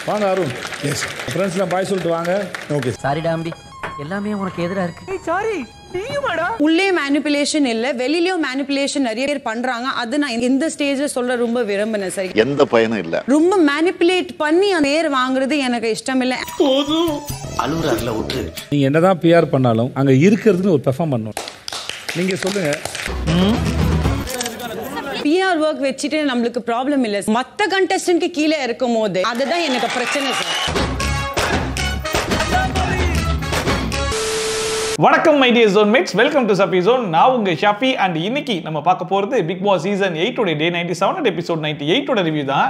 வாங்க அருண். எஸ் ஃப்ரெண்ட்ஸ்லாம் பாய் சொல்லிட்டு வாங்க. ஓகே சாரி டாம்பி, எல்லாமே உனக்கு எதிரா இருக்கு. சாரி உள்ளே மேனிபுலேஷன் இல்ல, வெளியிலயும் மேனிபுலேஷன் நிறைய பேர் பண்றாங்க. அது நான் இந்த ஸ்டேஜ்ல சொல்ல ரொம்ப விரும்பினேன். சரி, எந்த பயனும் இல்ல. ரொம்ப மேனிபுலேட் பண்ணி அந்த பேர் வாங்குறது எனக்கு இஷ்டம் இல்ல. அலுவலர்ல விட்டு நீங்க என்னதான் பிஆர் பண்ணாலும் அங்க இருக்கிறதுன்னு ஒரு பெர்ஃபார்ம் பண்ணணும். நீங்க சொல்லுங்க. பிஆர் ஒர்க் வச்சுட்டு நம்மளுக்கு ப்ராப்ளம் இல்ல. மத்த கண்டஸ்டன்ட்க்கு கீழே இருக்கும் போது அதுதான் எனக்கு பிரச்சனை சார். வணக்கம் my dear zone mates, welcome to Shafi zone. நான் உங்க ஷஃபி அண்ட் இன்னைக்கு நம்ம பார்க்க போறது பிக் பாஸ் சீசன் 8 உடைய டே 97 அண்ட் எபிசோட் 98 உடைய ரிவ்யூ தான்.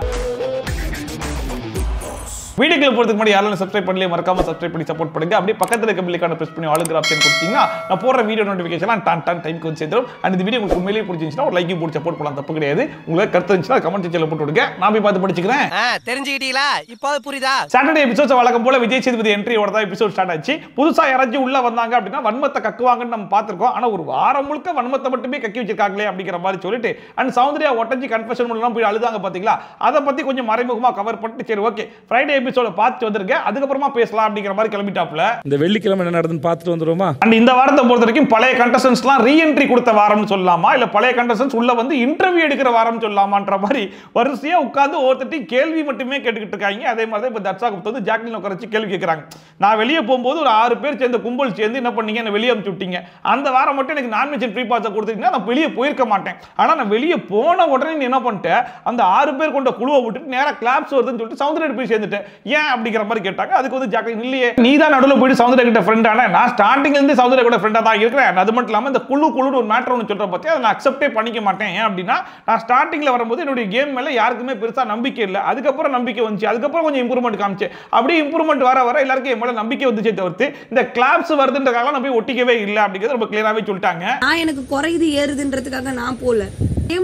வீடியோக்குள்ள போறதுக்கு முன்னாடி யாரும் சப்ஸ்கிரைப் பண்ணலையே மறக்காம சப்ஸ்கிரைப் பண்ணி சப்போர்ட் பண்ணுங்க. அப்படியே பக்கத்துல இருக்க பெல் ஐகானை பிரஸ் பண்ணி ஆளுங்கிற ஆப்ஷன் கொடுத்தீங்கன்னா நான் போடுற வீடியோ நோட்டிஃபிகேஷன் டான் டைம்க்கு வந்து சேர்ந்துடும். அண்ட் இந்த வீடியோ உங்களுக்கு உண்மையிலேயே பிடிச்சிருந்துச்சுன்னா ஒரு லைக் போட்டு சப்போர்ட் பண்ணலாம், தப்பு கிடையாது. உங்களுக்கு கருத்து இருந்துச்சுன்னா கமெண்ட் செக்ஷன்ல போட்டு விடுங்க, நான் போய் பார்த்து படிச்சுக்கிறேன். தெரிஞ்சுக்கிட்டீங்களா? இப்போ புரியுதா? சாட்டர்டே எபிசோட்ஸ் வழக்கம் போல விஜய் சேதுபதி என்ட்ரியோட தான் எபிசோட் ஸ்டார்ட் ஆச்சு. புதுசா யாராச்சும் உள்ள வந்தாங்க அப்படின்னா வன்மத்தை கக்குவாங்கன்னு நம்ம பார்த்திருக்கோம். ஆனா ஒரு வாரம் முழுக்க வன்மத்தை மட்டுமே கக்கி வச்சிருக்காங்களே அப்படிங்கிற மாதிரி சொல்லிட்டு அண்ட் சௌந்தர்யா ஒட்டஞ்சி கன்ஃபெஷன் மூலம் போய் அழுதாங்க பாத்தீங்களா, அதை பத்தி கொஞ்சம் மறைமுகமா கவர் பண்ணிட்டு சரி ஓகே ஃப்ரைடே எபிசோட பார்த்து வந்து அதுக்கப்புறமா பேசலாம் அப்படிங்கிற மாதிரி கிளம்பிட்டாப்ல. இந்த வெள்ளிக்கிழமை என்ன நடந்துன்னு பார்த்துட்டு வந்துருமா. அண்ட் இந்த வாரத்தை பொறுத்த வரைக்கும் பழைய கண்டஸ்டன்ட்ஸ்லாம் ரீஎன்ட்ரி கொடுத்த வாரம்னு சொல்லலாமா, இல்ல பழைய கண்டஸ்டன்ட்ஸ் உள்ள வந்து இன்டர்வியூ எடுக்கிற வாரம் சொல்லலாமான்ற மாதிரி வரிசையா உட்கார்ந்து ஒருத்தட்டி கேள்வி மட்டுமே கேட்டுக்கிட்டு இருக்காங்க. அதே மாதிரி தான் இப்ப தர்ஷா குப்தா வந்து ஜாக்லின் உட்கார்ந்து கேள்வி கேட்கறாங்க. நான் வெளியே போகும்போது ஒரு 6 பேர் சேர்ந்த கும்பல் சேர்ந்து என்ன பண்ணீங்க, என்ன வெளியே அனுப்பிச்சு விட்டீங்க. அந்த வாரம் மட்டும் எனக்கு நான்வெஜ் ஃப்ரீ பாஸ் கொடுத்தீங்கன்னா நான் வெளியே போயிருக்க மாட்டேன். ஆனா நான் வெளியே போன உடனே நீ என்ன பண்ணிட்ட, அந்த 6 பேர் கொண்ட குழுவை விட்டுட்டு நேரா கிளாப்ஸ் வருதுன்னு சொல்லிட்டு சௌந்தர்யா போய் சேர்ந்துட்டேன் ஏன் அப்படிங்கிற மாதிரி கேட்டாங்க. அதுக்கு வந்து ஜாக்லின் இல்லையே, நீ தான் நடுவில் போயிட்டு சௌந்தர்யா கிட்ட ஃப்ரெண்ட் ஆன, நான் ஸ்டார்டிங்ல இருந்து சௌந்தர்யா கூட ஃப்ரெண்டா தான் இருக்கிறேன். அது மட்டும் இல்லாம இந்த குழு ஒரு மேட்டர் ஒன்று சொல்ற பத்தி அதை நான் அக்செப்டே பண்ணிக்க மாட்டேன். ஏன் அப்படின்னா நான் ஸ்டார்டிங்ல வரும்போது என்னுடைய கேம் மேல யாருக்குமே பெருசா நம்பிக்கை இல்லை. அதுக்கப்புறம் நம்பிக்கை வந்துச்சு, அதுக்கப்புறம் கொஞ்சம் இம்ப்ரூவ்மெண்ட் காமிச்சு, அப்படியே இம்ப்ரூவ்மெண்ட் வர எல்லாருக்கும் என் மேல நம்பிக்கை வந்துச்சே தவிர்த்து இந்த கிளாப்ஸ் வருதுன்றதுக்காக நான் போய் ஒட்டிக்கவே இல்லை அப்படிங்கிறது ரொம்ப கிளியராகவே சொல்லிட்டாங்க. நான் எனக்கு குறையுது ஏறுதுன்றதுக்காக நான் போல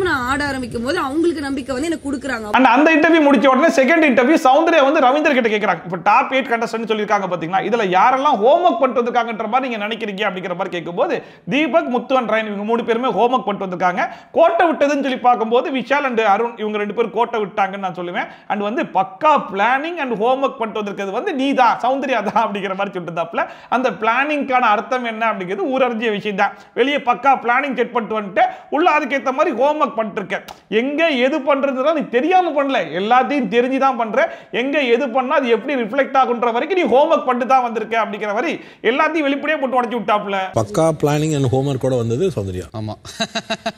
நான் ஆட ஆரம்பிக்கும் போது அவங்களுக்கு நம்பிக்கை வந்து எனக்கு கொடுக்குறாங்க. அந்த இன்டர்வியூ முடிச்ச உடனே செகண்ட் இன்டர்வியூ சௌந்தர்யா வந்து ரவீந்தர் கிட்ட கேக்குறாங்க. இப்ப டாப் 8 கண்டஸ்டன்ட் சொல்லிருக்காங்க பாத்தீங்களா, இதுல யாரெல்லாம் ஹோம் ஒர்க் பண்ணிட்டு வந்திருக்காங்கன்ற மாதிரி நீங்க நினைக்கிறீங்க அப்படிங்கிற மாதிரி கேட்கும்போது தீபக், முத்து அண்ட் ரயன் இவங்க 3 பேருமே ஹோம் ஒர்க் பண்ணிட்டு வந்திருக்காங்க. கோட்டை விட்டதுன்னு சொல்லி பார்க்கும்போது விஷால் அண்ட் அருண் இவங்க 2 பேரும் கோட்டை விட்டாங்கன்னு நான் சொல்லுவேன். அண்ட் வந்து பக்கா பிளானிங் அண்ட் ஹோம் ஒர்க் பண்ணிட்டு வந்திருக்கிறது வந்து நீ தான் சௌந்தர்யா தான் அப்படிங்கிற மாதிரி சொல்லிட்டு அந்த பிளானிங்கான அர்த்தம் என்ன அப்படிங்கிறது ஊரறிஞ்சிய விஷயம் தான். வெளியே பக்கா பிளானிங் செட் பண்ணிட்டு வந்துட்டு உள்ள அதுக்கேற்ற மாதிரி ஹோம் ஒர்க் பண்ணிட்டு இருக்க. எங்க எது பண்றதுதான் நீ தெரியாம பண்ணல, எல்லாத்தையும் தெரிஞ்சுதான் பண்ற. எங்க எது பண்ணா அது எப்படி ரிஃப்ளெக்ட் ஆகுன்ற வரைக்கும் நீ ஹோம் ஒர்க் பண்ணிட்டு தான் வந்திருக்க அப்படிங்கிற மாதிரி எல்லாத்தையும் வெளிப்படையா போட்டு உடைச்சு விட்டாப்ல. பக்கா பிளானிங் அண்ட் ஹோம் ஒர்க் கூட வந்தது சௌந்தர்யா. ஆமா.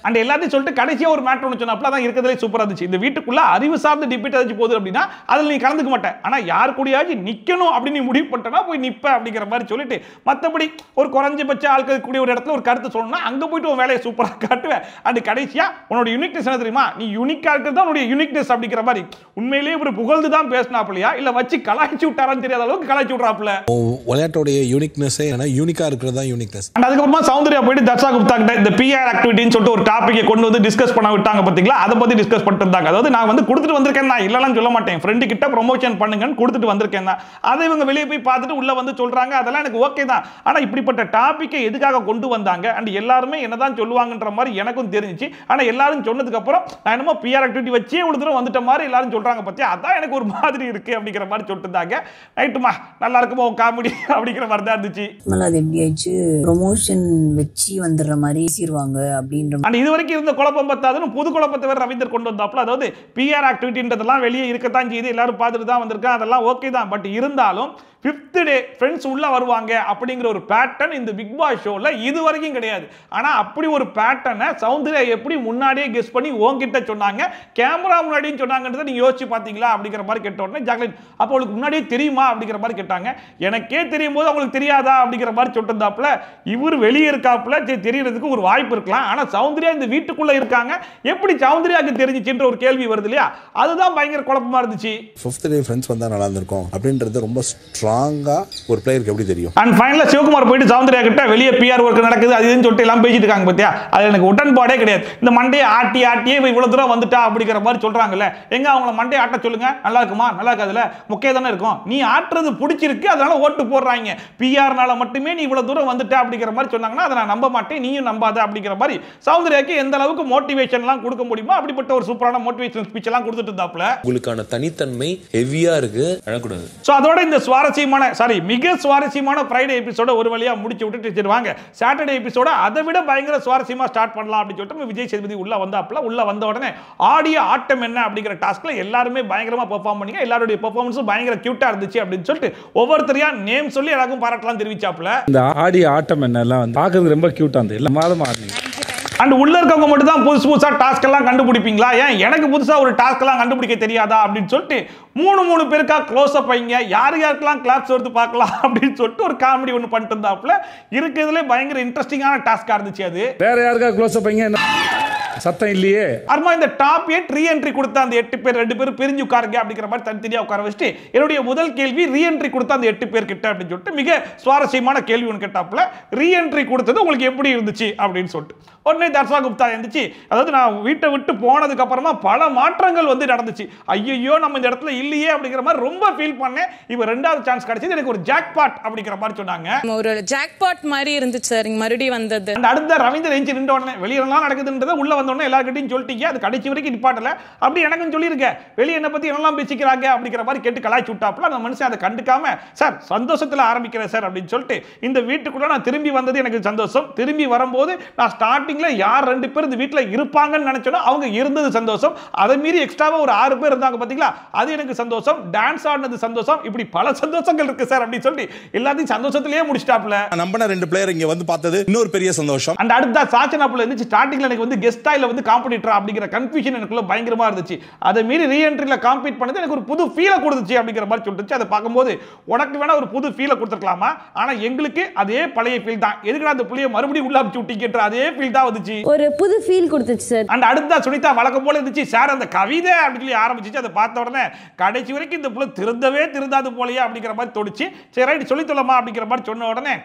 அண்ட் எல்லாத்தையும் சொல்லிட்டு கடைசியா ஒரு மேட்டர் ஒன்று சொன்னாப்ல, அதான் இருக்கிறதுலே சூப்பரா இருந்துச்சு. இந்த வீட்டுக்குள்ள அறிவு சார்ந்த டிபேட் ஏதாச்சும் போகுது அப்படின்னா அதில் நீ கலந்துக்க மாட்டேன், ஆனா யார் கூடயாச்சும் நிக்கணும் அப்படின்னு நீ முடிவு பண்ணிட்டனா போய் நிப்ப அப்படிங்கிற மாதிரி சொல்லிட்டு மற்றபடி ஒரு குறைஞ்சபட்ச ஆட்கள் கூடிய ஒரு இடத்துல ஒரு கருத்து சொல்லணும்னா அங்க போயிட்டு உன் வேலையை சூப்பரா காட்டுவேன். அண்ட் கடைசியா உன்னோட யூனிக்னஸ் என்ன தெரியுமா, நீ யூனிக்கா இருக்கிறது தான் உன்னுடைய யூனிக்னஸ் அப்படிங்கிற மாதிரி உண்மையிலேயே ஒரு புகழ்ந்து தான் பேசினாப்லையா இல்ல வச்சு கலாய்ச்சி விட்டாரான்னு தெரியாத அளவுக்கு கலாய்ச்சி விட்றாப்ல. விளையாட்டோடைய யூனிக்னஸே என்ன, யூனிக்கா இருக்கிறது தான் யூனிக்னஸ். அண்ட் அதுக்கப்புறமா சௌந்தர்யா போயிட்டு தர்ஷா குப்தா கிட்ட இந்த பிஆர் ஆக்டிவிட்டின்னு சொல்லிட்டு ஒரு டாபிக்கை கொண்டு வந்து டிஸ்கஸ் பண்ண விட்டாங்க பாத்தீங்களா, அதை பத்தி டிஸ்கஸ் பண்ணிட்டு இருந்தாங்க. அதாவது நான் வந்து கொடுத்துட்டு வந்திருக்கேன் தான், இல்லலாம் சொல்ல மாட்டேன், ஃப்ரெண்டு கிட்ட ப்ரொமோஷன் பண்ணுங்கன்னு கொடுத்துட்டு வந்திருக்கேன் தான். அதை இவங்க வெளியே போய் பார்த்துட்டு உள்ள வந்து சொல்றாங்க, அதெல்லாம் எனக்கு ஓகே தான். ஆனா இப்படிப்பட்ட டாபிக்கை எதுக்காக கொண்டு வந்தாங்க அண்ட் எல்லாருமே என்னதான் சொல்லுவாங்கன்ற மாதிரி எனக்கும் தெரிஞ்சிச்சு. ஆனா எல்லாரும் சொன்னதுக்கு அப்புறம் நான் என்னமோ பிஆர் ஆக்டிவிட்டி வச்சே ஒரு தடவை வந்துட்ட மாதிரி எல்லாரும் சொல்றாங்க பத்தி, அதான் எனக்கு ஒரு மாதிரி இருக்கு அப்படிங்கிற மாதிரி சொல்லிட்டு இருந்தாங்க. ரைட்டுமா, நல்லா இருக்குமோ காமெடி அப்படிங்கிற மாதிரி தான் இருந்துச்சு. அது எப்படி ஆயிடுச்சு, ப்ரொமோஷன் வச்சு வந்துடுற மாதிரி பேசிடுவாங்க அப்படின்ற. அண்ட் இது வரைக்கும் இருந்த குழப்பம் பத்தாதுன்னு புது குழப்பத்தை வேற ரவீந்தர் கொண்டு வந்தாப்ல. அதாவது பிஆர் ஆக்டிவிட்டின்றதெல்லாம் வெளியே இருக்கத்தான் செய்யுது, எல்லாரும் பார்த்துட்டு தான் வந்திருக்காங்க, அதெல்லாம் ஓகே தான். பட் இருந்தாலும் 5th டே ஃப்ரெண்ட்ஸ் உள்ள வருவாங்க அப்படிங்கிற ஒரு பேட்டர்ன் இந்த பிக் பாஸ் ஷோல இது வரைக்கும் கிடையாது. ஆனா அப்படி ஒரு பேட்டர்னை சௌந்தர்யா எப்படி முன்னாடியே கெஸ் பண்ணி உன்கிட்ட சொன்னாங்க, கேமரா முன்னாடியும் சொன்னாங்கன்றதை நீங்க யோசிச்சு பாத்தீங்களா அப்படிங்கிற மாதிரி கேட்ட உடனே ஜாக்லின் அப்போ அவளுக்கு முன்னாடியே தெரியுமா அப்படிங்கிற மாதிரி கேட்டாங்க. எனக்கே தெரியும் போது அவங்களுக்கு தெரியாதா அப்படிங்கிற மாதிரி சொல்லிருந்தாப்புல. இவர் வெளியே இருக்காப்புல, தெரியறதுக்கு ஒரு வாய்ப்பு இருக்கலாம். ஆனா சௌந்தர்யா இந்த வீட்டுக்குள்ள இருக்காங்க, எப்படி சௌந்தர்யாக்கு தெரிஞ்சிச்சுன்ற ஒரு கேள்வி வருது இல்லையா, அதுதான் பயங்கர குழப்பமா இருந்துச்சு. 5th டே ஃப்ரெண்ட்ஸ் வந்தா நல்லா இருந்திருக்கும் அப்படின்றது ரொம்ப ஸ்ட்ராங்கா ஒரு பிளேயருக்கு எப்படி தெரியும். அண்ட் ஃபைனலா சிவகுமார் போயிட்டு சௌந்தர்யா கிட்ட வெளியே பிஆர் ஒர்க் நடக்குது அது இதுன்னு சொல்லிட்டு எல்லாம் பேசிட்டு இருக்காங்க பத்தியா, அது எனக்கு உடன்பாடே கிடையாது. இந்த மண்டை மண்டையை ஆட்டியே இவ்வளவு தூரம் வந்துட்டா அப்படிங்கிற மாதிரி சொல்றாங்கல்ல, எங்க அவங்கள மண்டையை ஆட்ட சொல்லுங்க. நல்லா இருக்குமா? நல்லா இருக்காதுல, முக்கிய தானே இருக்கும். நீ ஆட்டுறது பிடிச்சிருக்கு, அதனால ஓட்டு போடுறாங்க. பிஆர்னால மட்டுமே நீ இவ்வளவு தூரம் வந்துட்ட அப்படிங்கிற மாதிரி சொன்னாங்கன்னா அதை நான் நம்ப மாட்டேன், நீயும் நம்பாத அப்படிங்கிற மாதிரி சௌந்தர்யாக்கு எந்த அளவுக்கு மோட்டிவேஷன்லாம் கொடுக்க முடியுமோ அப்படிப்பட்ட ஒரு சூப்பரான மோட்டிவேஷன் ஸ்பீச் எல்லாம் கொடுத்துட்டு இருந்தாப்ல. உங்களுக்கான தனித்தன்மை ஹெவியா இருக்கு, அழக்கூடாது. சோ அதோட இந்த மிக சுவாரஸ்யமான ஃப்ரைடே எபிசோட ஒரு வழியா முடிச்சு விட்டுட்டு வாங்க சாட்டர்டே எபிசோட அதை விட பயங்கர சுவாரஸ்யமா ஸ்டார்ட் பண்ணலாம் அப்படின்னு சொல்லிட்டு விஜய் சேதுபதி உள்ள வந்த உடனே ஆடிய ஆட்டம் என்ன அப்படிங்கிற டாஸ்க்ல எல்லாருமே பயங்கரமா பெர்ஃபார்ம் பண்ணீங்க. எல்லாருடைய பெர்ஃபார்மன்ஸும் பயங்கர கியூட்டா இருந்துச்சு அப்படின்னு சொல்லிட்டு ஒவ்வொருத்தரையா நேம் சொல்லி எல்லாருக்கும் பாராட்டலாம் தெரிவிச்சாப்ல. இந்த ஆடிய ஆட்டம் என்ன எல்லாம் பார்க்கிறது ரொம்ப கியூட்டா இருந்தது. எல்லா மாதமா ஆடுனீங்க. அண்ட் உள்ள இருக்கவங்க மட்டும் தான் புதுசா டாஸ்க் எல்லாம் கண்டுபிடிப்பீங்களா? ஏன் எனக்கு புதுசா ஒரு டாஸ்க் எல்லாம் கண்டுபிடிக்க தெரியாதா அப்படின்னு சொல்லிட்டு மூணு பேருக்கா க்ளோஸ் அப் வைங்க, யாருக்கெல்லாம் கிளாப்ஸ் எடுத்து பார்க்கலாம் அப்படின்னு சொல்லிட்டு ஒரு காமெடி ஒன்று பண்ணிட்டு இருந்தாப்புல. இருக்கிறதுலே பயங்கர இன்ட்ரெஸ்டிங்கான டாஸ்கா இருந்துச்சு. அது வேற யாருக்கா க்ளோஸ் அப் வைங்க, சத்தம் இல்லையே. அர்மா இந்த டாப் 8 ரீஎன்ட்ரி கொடுத்த அந்த 8 பேர் 2 பேர் பிரிஞ்சு உட்காருங்க அப்படிங்கிற மாதிரி தனித்தனியா உட்கார வச்சுட்டு என்னுடைய முதல் கேள்வி ரீஎன்ட்ரி கொடுத்த அந்த 8 பேர் கிட்ட அப்படின்னு சொல்லிட்டு மிக சுவாரஸ்யமான கேள்வி ஒன்று கேட்டாப்புல. ரீஎன்ட்ரி கொடுத்தது உங்களுக்கு எப்படி இருந்துச்சு அப்படின்னு சொல்லிட்டு உடனே தர்ஷா குப்தா இருந்துச்சு. அதாவது நான் வீட்டை விட்டு போனதுக்கு அப்புறமா பல மாற்றங்கள் வந்து நடந்துச்சு. ஐயோ நம்ம இந்த இடத்துல இல்லையே அப்படிங்கிற மாதிரி ரொம்ப ஃபீல் பண்ணேன். இப்போ ரெண்டாவது சான்ஸ் கிடைச்சது, எனக்கு ஒரு ஜாக்பாட் அப்படிங்கிற மாதிரி சொன்னாங்க. ஒரு ஜாக்பாட் மாதிரி இருந்துச்சு சார் மறுபடியும் வந்தது. அடுத்த ரவீந்தர் எஞ்சி நின்ற உடனே வெளியெல்லாம் நடக்குதுன்றதை உள்ள வந்தோடனே எல்லார்கிட்டையும் சொல்லிட்டீங்க. அது கடைசி வரைக்கும் நிப்பாட்டல. அப்படி எனக்கும் சொல்லியிருக்கேன், வெளியே என்ன பத்தி என்னெல்லாம் பேசிக்கிறாங்க அப்படிங்கிற மாதிரி கேட்டு கலாய்ச்சி விட்டாப்புல. அந்த மனுஷன் அதை கண்டுக்காம சார் சந்தோஷத்தில் ஆரம்பிக்கிறேன் சார் அப்படின்னு சொல்லிட்டு இந்த வீட்டுக்குள்ள நான் திரும்பி வந்தது எனக்கு சந்தோஷம். திரும்பி வரும்போது நான் ஸ்டார்டிங்ல யார் 2 பேர் இந்த வீட்டில் இருப்பாங்கன்னு நினைச்சோன்னா அவங்க இருந்தது சந்தோஷம். அதை மீறி எக்ஸ்ட்ராவா ஒரு 6 பேர் இருந்தாங்க பாத்தீங்களா, அது எனக்கு சந்தோஷம். டான்ஸ் ஆடினது சந்தோஷம். இப்படி பல சந்தோஷங்கள் இருக்கு சார் அப்படின்னு சொல்லி எல்லாத்தையும் சந்தோஷத்திலேயே முடிச்சிட்டாப்ல. நம்பின 2 பிளேயர் இங்க வந்து பார்த்தது இன்னொரு பெரிய சந்தோஷம். அண்ட் அடுத்த சாச்சனாப்புல இருந்துச்சு. ஸ்டார்டிங்ல எனக்கு வந்து கெஸ்ட் ஸ்டைல வந்து காம்படிட்டர் அப்படிங்கிற கன்ஃபியூஷன் எனக்குள்ள பயங்கரமா இருந்துச்சு. அதை மீறி ரீஎன்ட்ரில காம்பீட் பண்ணது எனக்கு ஒரு புது ஃபீலை கொடுத்துச்சு அப்படிங்கிற மாதிரி சொல்லிச்சு. அதை பார்க்கும்போது உனக்கு வேணா ஒரு புது ஃபீலை கொடுத்துருக்கலாமா, ஆனா எங்களுக்கு அதே பழைய ஃபீல் தான். எதுக்கு அந்த புள்ளியை மறுபடியும் உள்ள அனுப்பிச்சு விட்டீங்கன்ற அதே ஃபீல் தான் வந்துச்சு. ஒரு புது ஃபீல் கொடுத்துச்சு சார். அண்ட் அடுத்த சுனிதா வழக்கம் போல இருந்துச்சு. சார் அந்த கவிதை அப்படின்னு சொல்லி ஆரம்பிச்சு அதை பார்த்த உடனே கடைசி வரைக்கும் இந்த புள்ள திருந்தாது போலயே அப்படிங்கிற மாதிரி தோணுச்சு. சரி ரைட் சொல்லி சொல்லமா அப்படிங்கிற மாதிரி சொன்ன உடனே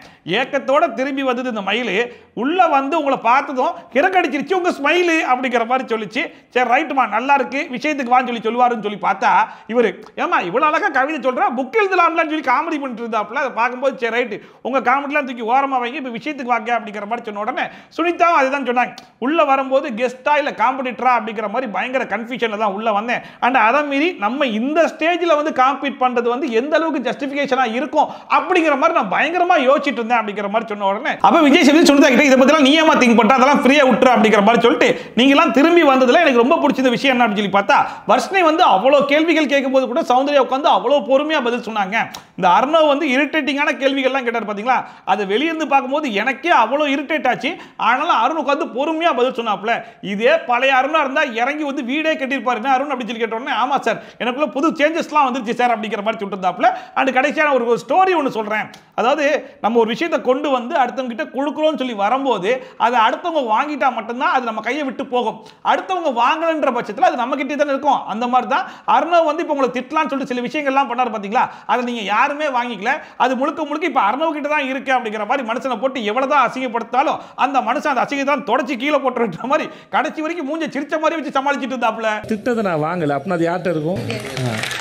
ஏக்கத்தோட திரும்பி வந்தது இந்த மயிலு. உள்ள வந்து உங்களை பார்த்ததும் கிரக்கடிச்சிருச்சு உங்க ஸ்மைலு அப்படிங்கிற மாதிரி சொல்லிச்சு. சரி ரைட்டுமா நல்லா இருக்கு, விஷயத்துக்கு வான்னு சொல்லி சொல்லுவாருன்னு சொல்லி பார்த்தா இவரு ஏமா இவ்வளவு அழகா கவிதை சொல்றா, புக் எழுதலாம்லாம் சொல்லி காமெடி பண்ணிட்டு இருந்தாப்புல. அதை பார்க்கும்போது சரி ரைட்டு உங்க காமெடிலாம் தூக்கி ஓரமா வைங்க, இப்போ விஷயத்துக்கு வாங்க அப்படிங்கிற மாதிரி சொன்ன உடனே சுனிதாவும் அதுதான் சொன்னாங்க. உள்ள வரும்போது கெஸ்டா இல்ல காம்படிட்டரா அப்படிங்கிற மாதிரி பயங்கர கன்ஃபியூஷன்ல தான் உள்ள வந்தேன். அண்ட் அதை மீறி நம்ம இந்த ஸ்டேஜ்ல வந்து காம்பீட் பண்றது வந்து எந்த அளவுக்கு ஜஸ்டிஃபிகேஷனா இருக்கும் அப்படிங்கிற மாதிரி நான் பயங்கரமா யோசிச்சுட்டு இருந்தேன் அப்படிங்கிற மாதிரி சொன்ன உடனே அப்ப விஜய் சேதுபதி சுனிதா கிட்ட இதை பத்திலாம் நீ ஏமா திங்க் பண்ற, அதெல்லாம் ஃப்ரீயா விட்டுற அப்படிங்கிற மாதிரி சொல்லிட்டு நீங்க எல்லாம் திரும்பி வந்ததுல எனக்கு ரொம்ப பிடிச்ச விஷயம் என்ன அப்படின்னு சொல்லி பார்த்தா வர்ஷினி வந்து அவ்வளவு கேள்விகள் கேட்கும்போது கூட சௌந்தர்யா உட்கார்ந்து அவ்வளவு பொறுமையா பதில் சொன்னாங்க. இந்த அர்ணவ் வந்து இரிட்டேட்டிங்கான கேள்விகள்லாம் கேட்டார் பாத்தீங்களா, அதை வெளியிருந்து பார்க்கும்போது எனக்கே அவ்வளவு இரிட்டேட் ஆச்சு. ஆனாலும் அருண் உட்கார்ந்து பொறுமையா பதில் சொன்னாப்ல. இதே பழைய அருணா இருந்தா இறங்கி வந்து வீடே கட்டிருப்பாரு அருண் அப்படின்னு சொல்லி கேட்டோன்னே ஆமா சார் எனக்குள்ள புது சேஞ்சஸ்லாம் வந்துருச்சு சார் அப்படிங்கிற மாதிரி சொல்லிருந்தாப்ல. அண்ட் கடைசியான ஒரு ஸ்டோரி ஒன்று சொல்றேன். அதாவது நம்ம ஒரு விஷயத்தை கொண்டு வந்து அடுத்தவங்க கிட்ட கொடுக்குறோம்னு சொல்லி வரும்போது அதை அடுத்தவங்க வாங்கிட்டா மட்டும்தான் அது நம்ம கையை விட்டு போகும். அடுத்தவங்க வாங்கலன்ற பட்சத்தில் அது நம்ம கிட்டே தான் இருக்கும். அந்த மாதிரி தான் அர்ணவ் வந்து இப்போ உங்களை திட்டலாம்னு சொல்லிட்டு சில விஷயங்கள்லாம் பண்ணார் பார்த்தீங்களா, அதை நீங்க யாருமே வாங்கிக்கல. அது முழுக்க இப்போ அர்ணவ் கிட்ட தான் இருக்கு அப்படிங்கிற மாதிரி மனுஷனை போட்டு எவ்வளவுதான் அசிங்கப்படுத்தாலும் அந்த மனுஷன் அந்த அசிங்கத்தை தான் தொடச்சி கீழே போட்டுற மாதிரி கடைசி வரைக்கும் மூஞ்ச சிரிச்ச மாதிரி வச்சு சமாளிச்சுட்டு இருந்தாப்ல. திட்டத்தை நான் வாங்கல அப்படின்னா அது யார்கிட்ட இருக்கும்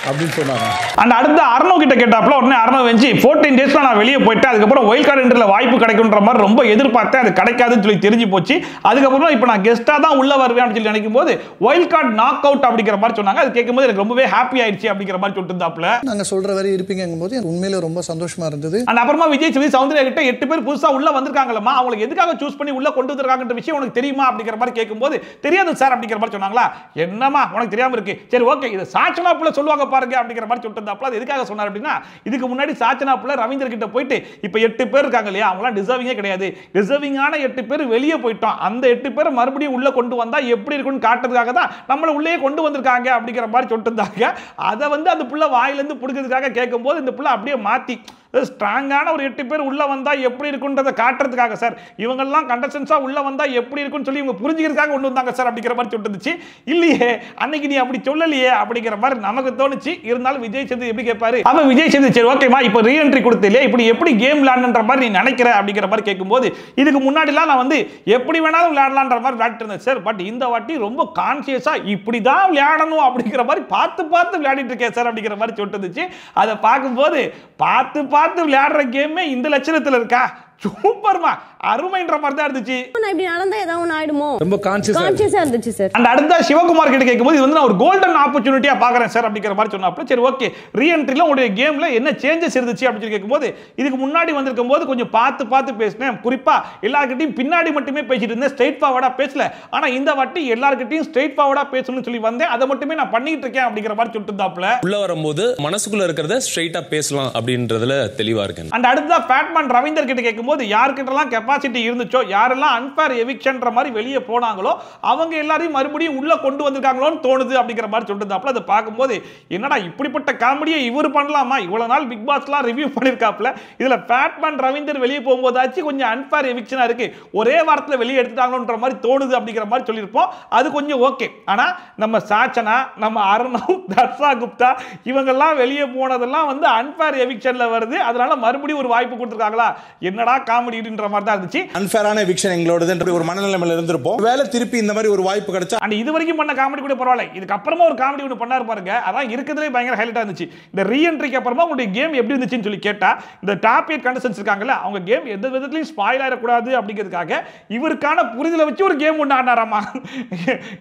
அப்படின்னு சொன்னாங்க. அண்ட் அடுத்த அர்ணவ் கிட்ட கேட்டாப்ல உடனே அர்ணவ் வெஞ்சி 14 டேஸ்ல நான் வெளியே போயிட்டு அதுக்கப்புறம் வைல்ட் கார்டு என்ட்ரில வாய்ப்பு கிடைக்கும்ன்ற மாதிரி ரொம்ப எதிர்பார்த்தேன். அது கிடைக்காதுன்னு சொல்லி தெரிஞ்சு போச்சு. அதுக்கப்புறம் இப்போ நான் கெஸ்டா தான் உள்ள வருவேன் சொல்லி நினைக்கும் போது வைல்ட் கார்டு நாக் அவுட் அப்படிங்கிற மாதிரி சொன்னாங்க. அது கேட்கும்போது எனக்கு ரொம்பவே ஹாப்பி ஆயிடுச்சு அப்படிங்கிற மாதிரி சொல்லிட்டு இருந்தாப்ல. நாங்க சொல்ற வரை இருப்பீங்கும் போது உண்மையில ரொம்ப சந்தோஷமா இருந்தது. அண்ட் அப்புறமா விஜய் சேதுபதி சௌந்தர்யா கிட்ட 8 பேர் புதுசா உள்ள வந்திருக்காங்களா, அவங்களுக்கு எதுக்காக சூஸ் பண்ணி உள்ள கொண்டு வந்திருக்காங்கன்ற விஷயம் உனக்கு தெரியுமா அப்படிங்கிற மாதிரி கேட்கும்போது தெரியாது சார் அப்படிங்கிற மாதிரி சொன்னாங்களா. என்னமா உனக்கு தெரியாம இருக்கு, சரி ஓகே இது சாச்சனாப்புல சொல்லுவாங்க பாருங்க அப்படிங்கிற மாதிரி சொல்லிட்டு இருந்தாப்ல. அது எதுக்காக சொன்னார் அப்படின்னா இதுக்கு முன்னாடி சாச்சனாப்புல ரவீந்தர் கிட்ட போயிட்டு இப்ப 8 பேர் இருக்காங்க இல்லையா, அவங்களாம் டிசர்விங்கே கிடையாது, டிசர்விங்கான 8 பேர் வெளியே போயிட்டோம், அந்த 8 பேர் மறுபடியும் உள்ள கொண்டு வந்தா எப்படி இருக்குன்னு காட்டுறதுக்காக தான் நம்மள உள்ளே கொண்டு வந்திருக்காங்க அப்படிங்கிற மாதிரி சொல்லிட்டு இருந்தாங்க. அதை வந்து அந்த புள்ள வாயிலிருந்து புடுக்கிறதுக்காக கேட்கும்போது இந்த புள்ள அப்படியே மாத்தி ஸ்ட்ராங்கான ஒரு 8 பேர் உள்ள வந்தா எப்படி இருக்குன்றதை காட்டுறதுக்காக சார் இவங்கெல்லாம் கண்டஸ்டன்ஸா உள்ள வந்தா எப்படி இருக்குன்னு சொல்லி இவங்க புரிஞ்சுக்கிறதுக்காக கொண்டு வந்தாங்க சார் அப்படிங்கிற மாதிரி சொல்லிட்டு இல்லையே அன்னைக்கு நீ அப்படி சொல்லலையே அப்படிங்கிற மாதிரி நமக்கு தோணுச்சு. இருந்துச்சு. இருந்தாலும் விஜய் சேதுபதி எப்படி கேட்பாரு, அப்ப விஜய் சேதுபதி சரி ஓகேமா இப்போ ரீஎன்ட்ரி கொடுத்திலே இப்படி எப்படி கேம் விளையாடணுன்ற மாதிரி நீ நினைக்கிற அப்படிங்கிற மாதிரி கேட்கும்போது இதுக்கு முன்னாடிலாம் நான் வந்து எப்படி வேணாலும் விளையாடலான்ற மாதிரி விளையாடிட்டு இருந்தேன் சார். பட் இந்த வாட்டி ரொம்ப கான்சியஸா இப்படி தான் விளையாடணும் அப்படிங்கிற மாதிரி பார்த்து பார்த்து விளையாடிட்டு இருக்கேன் சார் அப்படிங்கிற மாதிரி சொல்லிட்டு இருந்துச்சு. அதை பார்க்கும்போது பார்த்து பார்த்து விளையாடுற கேமே இந்த லட்சணத்தில் இருக்கா, சூப்பர்மா அருமைன்ற மாதிரி தான் இருந்துச்சு. நான் இப்படி நடந்தா ஏதாவது ஒன்று ஆயிடுமோ ரொம்ப கான்சியஸா இருந்துச்சு சார். அண்ட் அடுத்த சிவகுமார் கிட்ட கேட்கும்போது இது வந்து நான் ஒரு கோல்டன் ஆப்பர்ச்சுனிட்டியா பாக்குறேன் சார் அப்படிங்கிற மாதிரி சொன்னாப்ல. சரி ஓகே ரீஎன்ட்ரில உங்களுடைய கேம்ல என்ன சேஞ்சஸ் இருந்துச்சு அப்படின்னு கேட்கும்போது இதுக்கு முன்னாடி வந்திருக்கும் போது கொஞ்சம் பார்த்து பார்த்து பேசினேன். குறிப்பா எல்லார்கிட்டையும் பின்னாடி மட்டுமே பேசிட்டு இருந்தேன், ஸ்ட்ரெயிட் ஃபார்வர்டா பேசல. ஆனா இந்த வாட்டி எல்லார்கிட்டையும் ஸ்ட்ரெயிட் ஃபார்வர்டா பேசணும்னு சொல்லி வந்தேன், அதை மட்டுமே நான் பண்ணிட்டு இருக்கேன் அப்படிங்கிற மாதிரி சொல்லிட்டு இருந்தாப்ல. உள்ள வரும்போது மனசுக்குள்ள இருக்கிறத ஸ்ட்ரெயிட்டா பேசலாம் அப்படின்றதுல தெளிவா இருக்கேன். அண்ட் அடுத்த பேட்மேன் ரவீந்தர் கிட்ட கேட்கும்போது யார்கிட்டலாம் கெப்பாசிட்டி இருந்துச்சோ, யாரெல்லாம் அன்ஃபேர் எவிக்ஷன்ற மாதிரி வெளியே போனாங்களோ அவங்க எல்லாரையும் மறுபடியும் உள்ள கொண்டு வந்திருக்காங்களோன்னு தோணுது அப்படிங்கிற மாதிரி சொல்லிட்டு அதை பார்க்கும்போது என்னடா இப்படிப்பட்ட காமெடியை இவர் பண்ணலாமா, இவ்வளவு நாள் பிக் பாஸ்லாம் ரிவ்யூ பண்ணிருக்காப்ல, இதுல பேட்மேன் ரவீந்தர் வெளியே போகும்போதாச்சு கொஞ்சம் அன்ஃபேர் எவிக்ஷனா இருக்கு, ஒரே வாரத்தில் வெளியே எடுத்துட்டாங்களோன்ற மாதிரி தோணுது அப்படிங்கிற மாதிரி சொல்லியிருப்போம். அது கொஞ்சம் ஓகே. ஆனா நம்ம சாச்சனா, நம்ம அருணவ், தர்ஷா குப்தா இவங்கெல்லாம் வெளியே போனதெல்லாம் வந்து அன்ஃபேர் எவிக்ஷன்ல வருது, அதனால மறுபடியும் ஒரு வாய்ப்பு கொடுத்துருக்காங்களா, என்னடா காமெடின்ற மாதிரி தான் இருந்துச்சு. அன்ஃபேரான எவிக்ஷன் எங்களோடது ஒரு மனநிலைமையில இருந்திருப்போம். வேலை திருப்பி இந்த மாதிரி ஒரு வாய்ப்பு கிடைச்சா அண்ட் இது வரைக்கும் பண்ண காமெடி கூட பரவாயில்ல, இதுக்கு அப்புறமா ஒரு காமெடி ஒன்று பண்ணாரு பாருங்க, அதான் இருக்கிறதுலே பயங்கர ஹைலைட்டா இருந்துச்சு. இந்த ரீஎன்ட்ரிக்கு அப்புறமா உங்களுடைய கேம் எப்படி இருந்துச்சுன்னு சொல்லி கேட்டா இந்த டாப் 8 கண்டஸ்டன்ட்ஸ் இருக்காங்கல்ல அவங்க கேம் எந்த விதத்திலையும் ஸ்பாயில் ஆயிடக்கூடாது அப்படிங்கிறதுக்காக இவருக்கான புரிதலை வச்சு ஒரு கேம் ஒன்று ஆனாராமா.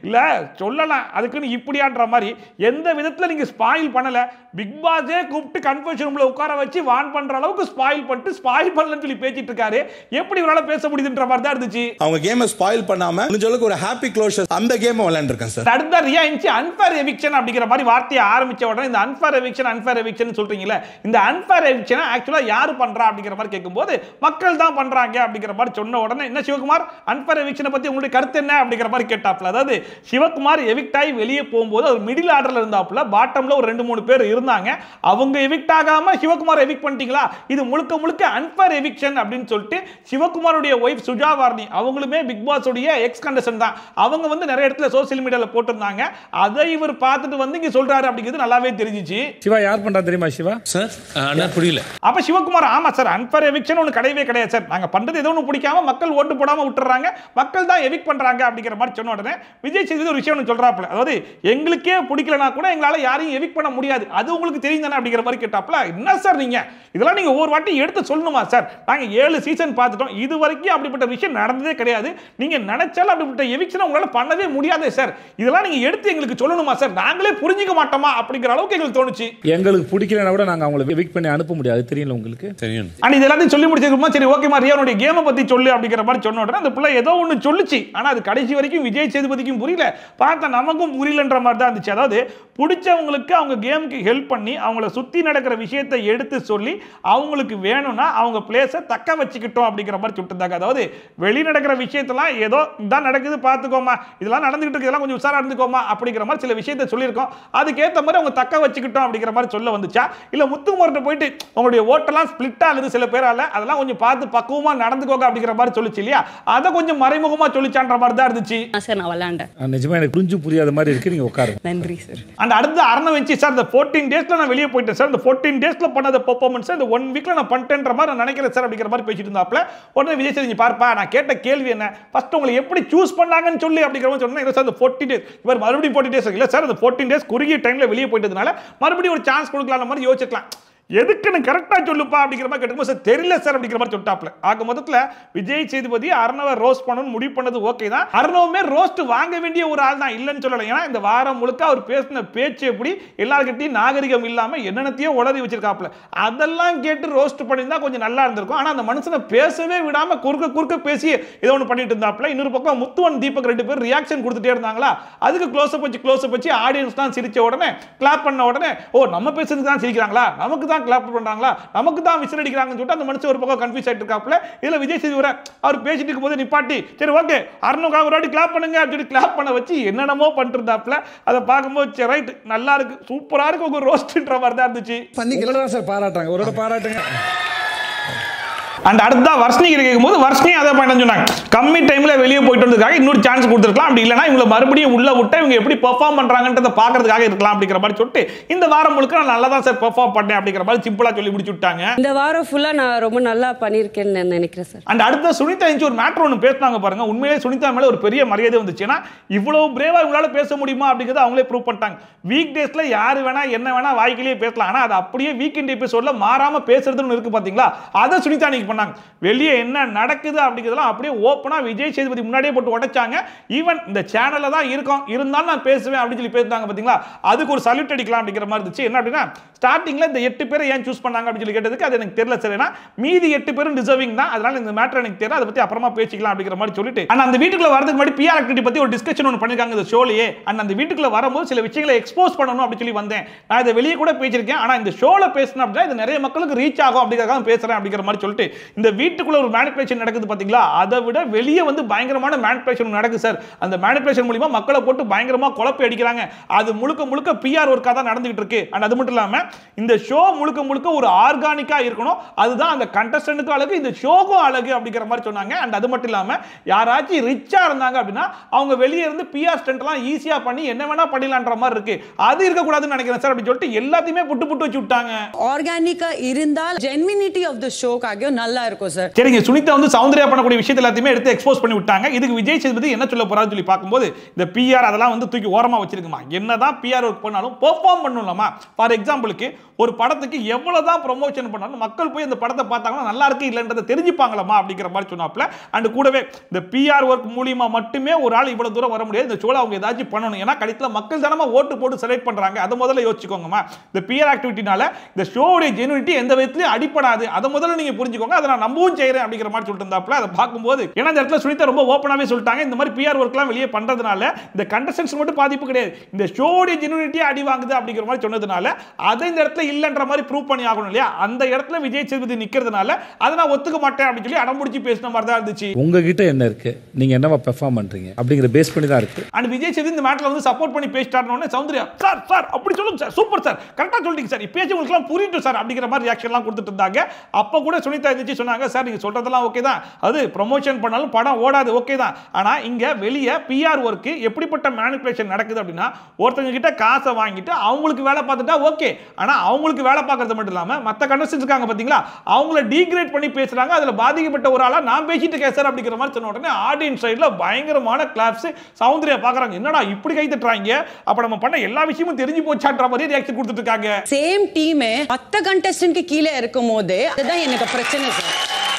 இல்ல சொல்லலாம் அதுக்குன்னு இப்படி ஆடுற மாதிரி எந்த விதத்தில் நீங்க ஸ்பாயில் பண்ணல, பிக் பாஸே கூப்பிட்டு கன்ஃபர்ஷன் ரூம்ல உட்கார வச்சு வான் பண்ற அளவுக்கு ஸ்பாயில் பண்ணிட்டு ஸ்பாயில் பண்ணலன்னு சொல்லி பேசிட்டு இருக்காரு, எப்படி இவரால பேச முடியுதுன்ற மாதிரி தான் இருந்துச்சு. அவங்க கேமை ஸ்பாயில் பண்ணாம முடிஞ்ச அளவுக்கு ஒரு ஹாப்பி க்ளோஷர் அந்த கேமை விளையாண்டுருக்கேன் சார். அடுத்த ரியா இன்சி அன்ஃபேர் எவிக்ஷன் அப்படிங்கிற மாதிரி வார்த்தையை ஆரம்பிச்ச உடனே இந்த அன்ஃபேர் எவிக்ஷன் சொல்றீங்களே, இந்த அன்ஃபேர் எவிக்ஷன் ஆக்சுவலா யாரு பண்றா அப்படிங்கிற மாதிரி கேட்கும்போது மக்கள் தான் பண்றாங்க அப்படிங்கிற மாதிரி சொன்ன உடனே என்ன சிவகுமார் அன்ஃபேர் எவிக்ஷனை பத்தி உங்களுடைய கருத்து என்ன அப்படிங்கிற மாதிரி கேட்டாப்ல. அதாவது சிவகுமார் எவிக்ட் ஆகி வெளியே போகும்போது ஒரு மிடில் ஆர்டர்ல இருந்தாப்ல, பாட்டம்ல ஒரு 2-3 பேர் இருந்தாங்க, அவங்க எவிக்ட் ஆகாம சிவகுமார் எவிக்ட் பண்ணிட்டீங்களா, இது முழுக்க முழுக்க அன்ஃபேர் எவிக்ஷன் அப்படின்னு சொல்லிட்டு சிவகுமாருடைய ஒய்ஃப் சுஜா வார்னி அவங்களுமே பிக் பாஸ் உடைய எக்ஸ் கண்டஸ்டன்ட் தான், அவங்க வந்து நிறைய இடத்துல சோசியல் மீடியால போட்டிருந்தாங்க, அதை இவர் பார்த்துட்டு வந்து இங்க சொல்றாரு அப்படிங்கிறது நல்லாவே தெரிஞ்சிச்சு. சிவா யார் பண்றா தெரியுமா சிவா சார்? அண்ணா புரியல. அப்ப சிவகுமார் ஆமா சார் அன்ஃபேர் எவிக்ஷன் ஒன்று கிடையவே கிடையாது சார், நாங்க பண்றது ஏதோ ஒன்று பிடிக்காம மக்கள் ஓட்டு போடாம விட்டுறாங்க, மக்கள் தான் எவிக்ட் பண்றாங்க அப்படிங்கிற மாதிரி சொன்ன உடனே விஜய் சேதுபதி ஒரு விஷயம் சொல்றாப்ல, அதாவது எங்களுக்கே பிடிக்கலனா கூட எங்களால யாரையும் எவிக்ட் பண்ண முடியாது, அது உங்களுக்கு தெரியும் தானே அப்படிங்கிற மாதிரி கேட்டாப்ல. என்ன சார் நீங்க இதெல்லாம் நீங்க ஒவ்வொரு வாட்டி எடுத்து சொல்லணுமா சார், நாங்க 7 சீசன் பார்த்துட்டோம், இது வரைக்கும் அப்படிப்பட்ட விஷயம் நடந்ததே கிடையாது, நீங்க நினைச்சாலும் அப்படிப்பட்ட எவிக்ஷன் உங்களால பண்ணவே முடியாது சார், இதெல்லாம் நீங்க எடுத்து எங்களுக்கு சொல்லணுமா சார், நாங்களே புரிஞ்சுக்க மாட்டோமா அப்படிங்கிற அளவுக்கு எங்களுக்கு தோணுச்சு. எங்களுக்கு பிடிக்கலனா கூட நாங்க அவங்களை எவிக்ட் பண்ணி அனுப்ப முடியாது, தெரியல உங்களுக்கு தெரியும். அண்ட் இதெல்லாம் சொல்லி முடிச்சிருக்கோமா, சரி ஓகேமா ரியானுடைய கேமை பத்தி சொல்லு அப்படிங்கிற மாதிரி சொன்ன உடனே அந்த பிள்ளை ஏதோ ஒன்று சொல்லுச்சு, ஆனா அது கடைசி வரைக்கும் விஜய் சேதுபதிக்கும் புரியல, பார்த்தா நமக்கும் புரியலன்ற மாதிரி தான் இருந்துச்சு. அதாவது பிடிச்சவங்களுக்கு அவங்க கேமுக்கு ஹெல்ப் பண்ணி அவங்கள சுத்தி நடக்கிற விஷயத்தை எடுத்து சொல்லி அவங்களுக்கு வேணும்னா அவங்க பிளேஸை தக்க வச்சுக்கிட்டோம் அப்படிங்கிற மாதிரி சொல்லிட்டு, அதாவது வெளி நடக்கிற விஷயத்தெல்லாம் ஏதோ இதான் நடக்குது பார்த்துக்கோமா, இதெல்லாம் நடந்துகிட்டு இருக்கு, இதெல்லாம் கொஞ்சம் உஷாரா இருந்துக்கோமா அப்படிங்கிற மாதிரி சில விஷயத்தை சொல்லியிருக்கோம், அதுக்கேற்ற மாதிரி அவங்க தக்க வச்சுக்கிட்டோம் அப்படிங்கிற மாதிரி சொல்ல வந்துச்சா, இல்ல முத்துக்குமார்ட்ட போயிட்டு உங்களுடைய ஓட்டெல்லாம் ஸ்பிளிட் ஆகுது சில பேரால, அதெல்லாம் கொஞ்சம் பார்த்து பக்குவமா நடந்துக்கோங்க அப்படிங்கிற மாதிரி சொல்லிச்சு இல்லையா, அதை கொஞ்சம் மறைமுகமா சொல்லிச்சான்ற மாதிரி தான் இருந்துச்சு. சார் நான் விளையாண்டேன், நிஜமா எனக்கு புரிஞ்சு புரியாத மாதிரி இருக்கு, நீங்க உட்காருங்க. நன்றி சார். அண்ட் அடுத்து அரண வெஞ்சி சார் இந்த 14 டேஸ்ல நான் வெளியே போயிட்டேன் சார், இந்த 14 டேஸ்ல பண்ணத பெர்ஃபார்மன்ஸ் இந்த 1 வீக்ல நான் பண்ணிட்டேன்ற மாதிரி நான் நினைக்கிறேன் சார் அப்படிங்கிற மாதிரி பேசிட்டு இருந்தாப்ல. உடனே விஜய் சேதுபதி பார்ப்பா நான் கேட்ட கேள்வி என்ன, ஃபர்ஸ்ட் உங்களை எப்படி சூஸ் பண்ணாங்கன்னு சொல்லி அப்படிங்கிற மாதிரி சொன்னா, இல்ல சார் இந்த 40 டேஸ் இவர் மறுபடியும் 40 டேஸ் இல்ல சார், இந்த 14 டேஸ் குறுகிய டைம்ல வெளியே போயிட்டதுனால மறுபடியும் ஒரு சான்ஸ் கொடுக்கலாம் மாதிரி யோசிக்கலாம், எதுக்குன்னு கரெக்டா சொல்லுப்பா அப்படிங்கிற மாதிரி கேட்டுக்கும் சார் தெரியல சார் அப்படிங்கிற மாதிரி சொல்லிட்டாப்ல. ஆக மொத்தத்தில் விஜய் சேதுபதி அர்ணவை ரோஸ்ட் பண்ணணும்னு முடிவு பண்ணது ஓகே தான், அர்ணவுமே ரோஸ்ட் வாங்க வேண்டிய ஒரு ஆள் தான், இல்லைன்னு சொல்லலை. ஏன்னா இந்த வாரம் முழுக்க அவர் பேசின பேச்சு எப்படி எல்லாருக்கிட்டையும் நாகரிகம் இல்லாம என்னென்னத்தையோ உளறி வச்சிருக்காப்ல, அதெல்லாம் கேட்டு ரோஸ்ட் பண்ணியிருந்தா கொஞ்சம் நல்லா இருந்திருக்கும். ஆனா அந்த மனுஷனை பேசவே விடாம குறுக்க பேசி ஏதோ ஒன்று பண்ணிட்டு இருந்தாப்ல. இன்னொரு பக்கம் முத்துவன் தீபக் 2 பேர் ரியாக்ஷன் கொடுத்துட்டே இருந்தாங்களா, அதுக்கு க்ளோஸ் வச்சு ஆடியன்ஸ் தான் சிரிச்ச உடனே கிளாப் பண்ண உடனே ஓ நம்ம பேசுறதுக்கு தான் சிரிக்கிறாங்களா, நமக்கு தான் கிளாப் பண்றாங்களா, நமக்கு தான் விசில் அடிக்கிறாங்கன்னு சொல்லிட்டு அந்த மனுஷன் ஒரு பக்கம் கன்ஃபியூஸ் ஆயிட்டு இருக்காப்ல. இதுல விஜய் சேதுபதி அவர் பேசிட்டு இருக்கும்போது நிப்பாட்டி சரி ஓகே அர்ணவுக்காக ஒரு வாட்டி கிளாப் பண்ணுங்க அப்படின்னு கிளாப் பண்ண வச்சு என்னென்னமோ பண்ணிட்டு இருந்தாப்ல. அதை பார்க்கும்போது சரி ரைட் நல்லா இருக்கு சூப்பரா இருக்கு ஒரு ரோஸ்ட்ன்ற மாதிரி தான் இருந்துச்சு. பண்ணிக்கலாம் சார், பாராட்டுறாங்க, ஒரு பாராட்டுங்க. அண்ட் அடுத்தா வர்ஷினி கிட்ட கேட்கும்போது வர்ஷினி அதே பாயிண்ட் சொன்னாங்க, கம்மி டைம்ல வெளியே போயிட்டு வந்ததுக்காக இன்னொரு சான்ஸ் கொடுத்துருக்கலாம், அப்படி இல்லைன்னா இவங்களை மறுபடியும் உள்ள விட்டு இவங்க எப்படி பெர்ஃபார்ம் பண்றாங்கன்றத பாக்குறதுக்காக இருக்கலாம் அப்படிங்கிற மாதிரி சொல்லிட்டு இந்த வாரம் முழுக்க நான் நல்லா தான் சார் பெர்ஃபார்ம் பண்ணேன் அப்படிங்கிற மாதிரி சிம்பிளா சொல்லி முடிச்சு விட்டாங்க. இந்த வாரம் ஃபுல்லா நான் ரொம்ப நல்லா பண்ணிருக்கேன்னு நினைக்கிறேன் சார். அண்ட் அடுத்த சுனிதா இன்ச்சு ஒரு மேட்டர் ஒன்று பேசினாங்க பாருங்க, உண்மையிலே சுனிதா மேல ஒரு பெரிய மரியாதை வந்துச்சு. ஏன்னா இவ்வளவு பிரேவா இவங்களால பேச முடியுமா அப்படிங்கறத அவங்களே ப்ரூவ் பண்ணிட்டாங்க. வீக் டேஸ்ல யாரு வேணா என்ன வேணா வாய்க்கிலேயே பேசலாம், ஆனா அது அப்படியே வீக்கெண்ட் எபிசோட்ல மாறாம பேசுறதுன்னு இருக்கு பாத்தீங்களா, அதை சுனிதா நீங்க பண்ணாங்க. வெளியே என்ன நடக்குது அப்படிங்கிறதெல்லாம் அப்படியே ஓப்பனா விஜய் சேதுபதி முன்னாடியே போட்டு உடைச்சாங்க. ஈவன் இந்த சேனல்ல தான் இருக்கும் இருந்தாலும் நான் பேசுவேன் அப்படின்னு சொல்லி பேசினாங்க பாத்தீங்களா, அதுக்கு ஒரு சல்யூட் அடிக்கலாம் அப்படிங்கிற மாதிரி இருந்துச்சு. என்ன அப்படின்னா ஸ்டார்டிங்ல இந்த 8 பேரை ஏன் சூஸ் பண்ணாங்க அப்படின்னு சொல்லி கேட்டதுக்கு அது எனக்கு தெரியல சார், ஏன்னா மீதி 8 பேரும் டிசர்விங் தான், அதனால இந்த மேட்டர் எனக்கு தெரியல, அதை பத்தி அப்புறமா பேசிக்கலாம் அப்படிங்கிற மாதிரி சொல்லிட்டு ஆனா அந்த வீட்டுக்குள்ள வரதுக்கு முன்னாடி பிஆர் ஆக்டிவிட்டி பத்தி ஒரு டிஸ்கஷன் ஒன்று பண்ணிருக்காங்க இந்த ஷோலயே. அண்ட் அந்த வீட்டுக்குள்ள வரும்போது சில விஷயங்களை எக்ஸ்போஸ் பண்ணணும் அப்படி சொல்லி வந்தேன். நான் இதை வெளியே கூட பேசியிருக்கேன், ஆனா இந்த ஷோல பேசணும் அப்படின்னா இது நிறைய மக்களுக்கு ரீச் ஆகும் அப்படிங்கிறதுக்காக பேசுறேன் அப்படிங்கிற மாதிரி சொல்லிட்டு இந்த வீட்டுக்குள்ள ஒரு மேனிபுலேஷன் நடக்குது பாத்தீங்களா, அதை விட வெளியே வந்து பயங்கரமான மேனிபுலேஷன் நடக்குது சார். அந்த மேனிபுலேஷன் மூலமா மக்களை போட்டு பயங்கரமா குழப்பி அடிக்கிறாங்க. அது முழுக்க முழுக்க பிஆர் ஒர்க்கா தான் நடந்துகிட்டு இருக்கு. அண்ட் அது மட்டும் இல்லாம இந்த ஷோ முழுக்க முழுக்க ஒரு ஆர்கானிக்கா இருக்கணும், அதுதான் அந்த கண்டஸ்டன்ட்க்கு அழகு, இந்த ஷோக்கும் அழகு அப்படிங்கிற மாதிரி சொன்னாங்க. அண்ட் அது மட்டும் இல்லாம யாராச்சும் ரிச்சா இருந்தாங்க அப்படின்னா அவங்க வெளியே இருந்து பிஆர் ஸ்டண்ட்லாம் ஈஸியா பண்ணி என்ன வேணா பண்ணிடலாம்ன்ற மாதிரி இருக்கு, அது இருக்க கூடாதுன்னு நினைக்கிறேன் சார் அப்படி சொல்லிட்டு எல்லாத்தையுமே புட்டு வச்சு விட்டாங்க. ஆர்கானிக்கா இருந்தால் ஜென்வினிட்டி ஆஃப் தி ஷோக்காக நல்லா இருக்கும் சார். சரிங்க, சுனிதா வந்து சௌந்தர்யா பண்ணக்கூடிய விஷயத்தை எல்லாத்தையுமே எடுத்து எக்ஸ்போஸ் பண்ணி விட்டாங்க. இதுக்கு விஜய் சேதுபதி என்ன சொல்ல போறாருன்னு சொல்லி பார்க்கும்போது இந்த பிஆர் அதெல்லாம் வந்து தூக்கி ஓரமா வச்சிருக்குமா, என்னதான் பிஆர் ஒர்க் பண்ணாலும் பெர்ஃபார்ம் பண்ணணும்லாமா. ஃபார் எக்ஸாம்பிளுக்கு ஒரு படத்துக்கு எவ்வளவுதான் ப்ரொமோஷன் பண்ணாலும் மக்கள் போய் இந்த படத்தை பார்த்தாங்கன்னா நல்லா இருக்கு இல்லைன்றதை தெரிஞ்சுப்பாங்களாமா அப்படிங்கிற மாதிரி சொன்னாப்ல. அண்ட் கூடவே இந்த பிஆர் ஒர்க் மூலியமா மட்டுமே ஒரு ஆள் இவ்வளவு தூரம் வர முடியாது, இந்த ஷோல அவங்க ஏதாச்சும் பண்ணணும், ஏன்னா கடைசியில் மக்கள் தானமா ஓட்டு போட்டு செலக்ட் பண்றாங்க, அதை முதல்ல யோசிச்சுக்கோங்கம்மா. இந்த பிஆர் ஆக்டிவிட்டினால இந்த ஷோவுடைய ஜெனுவினிட்டி எந்த விதத்திலையும் அடிப்படாது, அதை முதல்ல நீங்க புரிஞ்சுக்கோங்க, அதை நான் நம்பவும் செய்யறேன் அப்படிங்கிற மாதிரி சொல்லிட்டு இருந்தாப்ல. அதை பார்க்கும்போது ஏன்னா இந்த இடத்துல சுனிதா ரொம்ப ஓப்பனாவே சொல்லிட்டாங்க, இந்த மாதிரி பிஆர் ஒர்க்லாம் வெளியே பண்றதுனால இந்த கண்டஸ்டன்ஸ் மட்டும் பாதிப்பு கிடையாது, இந்த ஷோவுடைய ஜெனுவினிட்டி அடி வாங்குது அப்படிங்கிற மாதிரி சொன்னதுனால அதை இந்த இடத்துல இல்லன்ற மாதிரி ப்ரூவ் பண்ணி ஆகணும் இல்லையா. அந்த இடத்துல விஜய் சேதுபதி நிக்கிறதுனால அதை நான் ஒத்துக்க மாட்டேன் அப்படின்னு சொல்லி அடம்பிடிச்சு பேசின மாதிரி தான் இருந்துச்சு. உங்ககிட்ட என்ன இருக்கு, நீங்க என்னவா பெர்ஃபார்ம் பண்றீங்க அப்படிங்கிற பேஸ் பண்ணி தான் இருக்கு. அண்ட் விஜய் சேதுபதி இந்த மேட்டர்ல வந்து சப்போர்ட் பண்ணி பேசிட்டாருன்னு சௌந்தர்யா சார் சார் அப்படி சொல்லுங்க சார், சூப்பர் சார், கரெக்டா சொல்லிட்டீங்க சார், இப்பேச்சு உங்களுக்கு புரியுது சார் அப்படிங்கிற மாதிரி ரியாக்ஷன்லாம் கொடுத்துட்டு இருந்தாங்க. அப்ப கூட சுனிதா இருந்துச்சு சொன்னாங்க, சார் நீங்க சொல்றதெல்லாம் ஓகே தான், அது ப்ரொமோஷன் பண்ணாலும் படம் ஓடாது ஓகே தான், ஆனா இங்க வெளியே பிஆர் ஒர்க் எப்படிப்பட்ட மேனிபுலேஷன் நடக்குது அப்படின்னா ஒருத்தங்க கிட்ட காசை வாங்கிட்டு அவங்களுக்கு வேலை பார்த்துட்டா ஓகே, ஆனா அவங்களுக்கு வேலை பார்க்கறது மட்டும் இல்லாம மத்த கண்டஸ்டன்ஸ் இருக்காங்க பாத்தீங்களா, அவங்கள டீக்ரேட் பண்ணி பேசுறாங்க, அதுல பாதிக்கப்பட்ட ஒரு ஆளா நான் பேசிட்டு இருக்கேன் சார் அப்படிங்கிற மாதிரி சொன்ன உடனே ஆடியன்ஸ் சைடுல பயங்கரமான கிளாப்ஸ். சௌந்தர்யா பாக்குறாங்க, என்னடா இப்படி கை தட்டுறாங்க, அப்ப நம்ம பண்ண எல்லா விஷயமும் தெரிஞ்சு போச்சான்ற மாதிரி ரியாக்ஷன் கொடுத்துட்டு இருக்காங்க. சேம் டீமே மத்த கண்டஸ்டன்ட்க்கு கீழே இருக்கும்போது அதுதான் எனக்கு பிரச்சனை சார்.